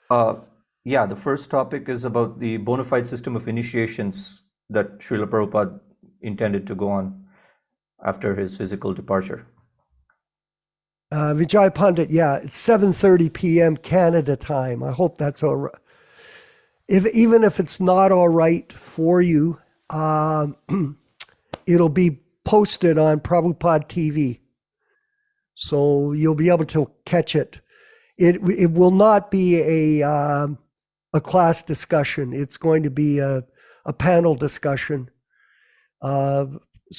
Yeah, the first topic is about the bona fide system of initiations that Srila Prabhupada intended to go on after his physical departure. Vijay Pandit, yeah, it's 7:30 p.m. Canada time. I hope that's all right. Even if it's not all right for you, it'll be posted on Prabhupada TV. So you'll be able to catch it. It will not be a class discussion. It's going to be a panel discussion,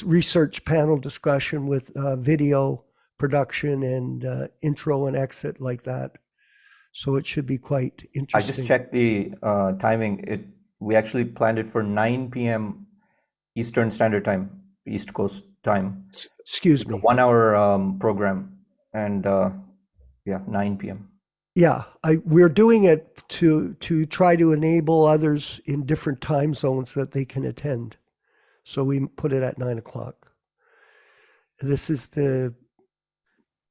research panel discussion with video production and intro and exit like that. So it should be quite I interesting. just checked the timing. We actually planned it for 9 p.m. Eastern Standard Time, East Coast time. Excuse It's a me. 1 hour program, and yeah, 9 p.m. Yeah, we're doing it to try to enable others in different time zones that they can attend. So we put it at 9 o'clock. This is the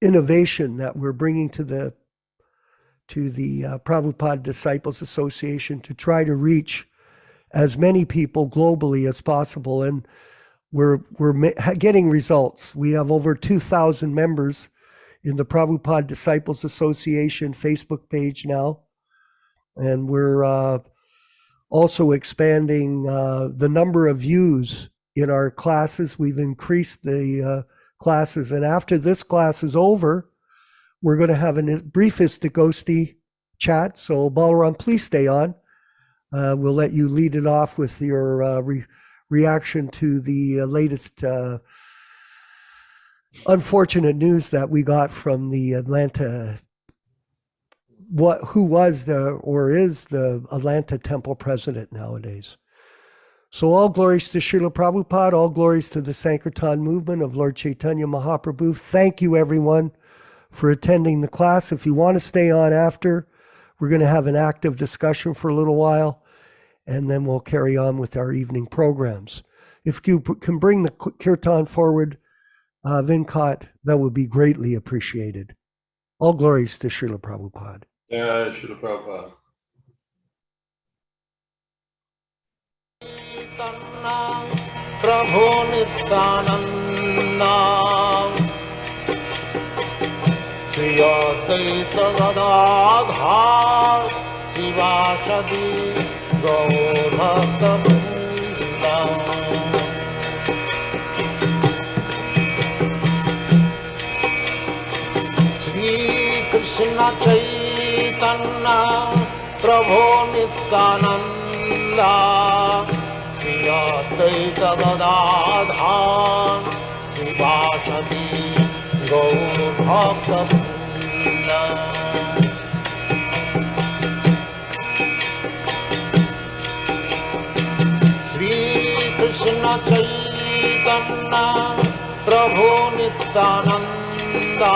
innovation that we're bringing to the Prabhupada Disciples Association to try to reach as many people globally as possible, and we're getting results. We have over 2,000 members in the Prabhupada Disciples Association Facebook page now, and we're also expanding the number of views in our classes. We've increased the classes, and after this class is over, we're going to have a brief Istagosti chat. So Balaram, please stay on. We'll let you lead it off with your reaction to the latest unfortunate news that we got from the Atlanta, who was or is the Atlanta Temple president nowadays. So all glories to Srila Prabhupada, all glories to the Sankirtan movement of Lord Chaitanya Mahaprabhu. Thank you, everyone, for attending the class. If you want to stay on after, we're going to have an active discussion for a little while, and then we'll carry on with our evening programs. If you can bring the kirtan forward, Vinkat, that would be greatly appreciated. All glories to Srila Prabhupada. Yeah, Srila Prabhupada. Prabhu Nityananda Shri Advaita Gadadhar Sivasadi Gaur Bhaktivedanta Shri Krishna Caitanya Prabhu Nityananda Advaita Gadadhar Sivasadi Gaur Bhaktivedanta Shri Krishna Caitanya Prabhu Nityananda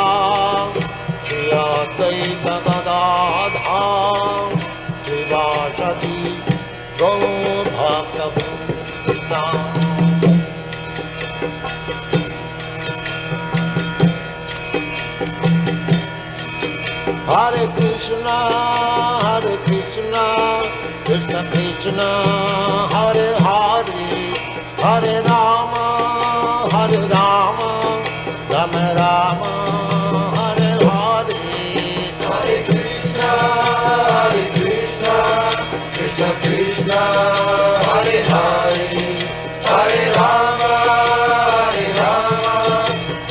Krishna, Hare Hare, Hare Rama, Rama Rama, Hare Hare. Hare Krishna, Krishna Krishna, Hare Hare, Hare Rama,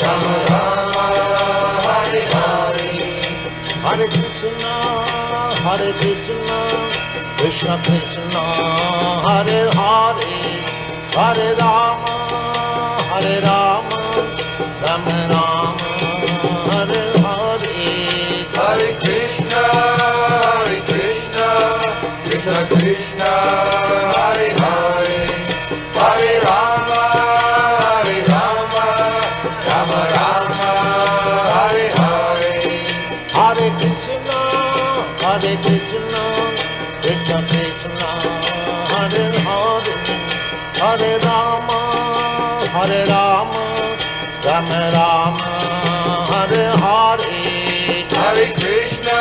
Rama Rama, Hare Hare. Hare Krishna, Krishna Krishna, Hare Hare, Hare Rama, Rama Rama, Hare Hare. Hare Krishna, Krishna Krishna, Hare Hare, Hare Rama, Rama Rama, Hare Hare. Hare Krishna, Krishna Krishna, Hare Hare, Hare Rama, Rama Rama, Hare Hare. Hare Krishna,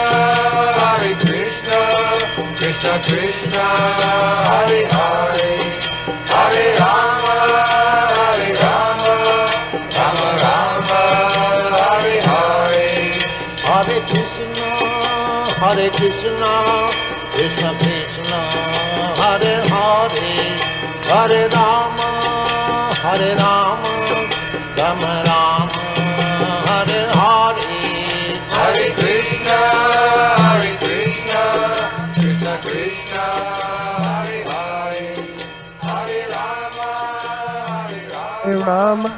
Krishna Krishna, Hare Hare, Hare Rama, Rama Rama, Hare Hare. Hare Krishna, Krishna Krishna, Hare Hare, Hare Rama, Rama Rama, Hare Hare. Hare Krishna, Krishna Krishna, Hare Hare, Hare Rama, Hey, Ram. Rama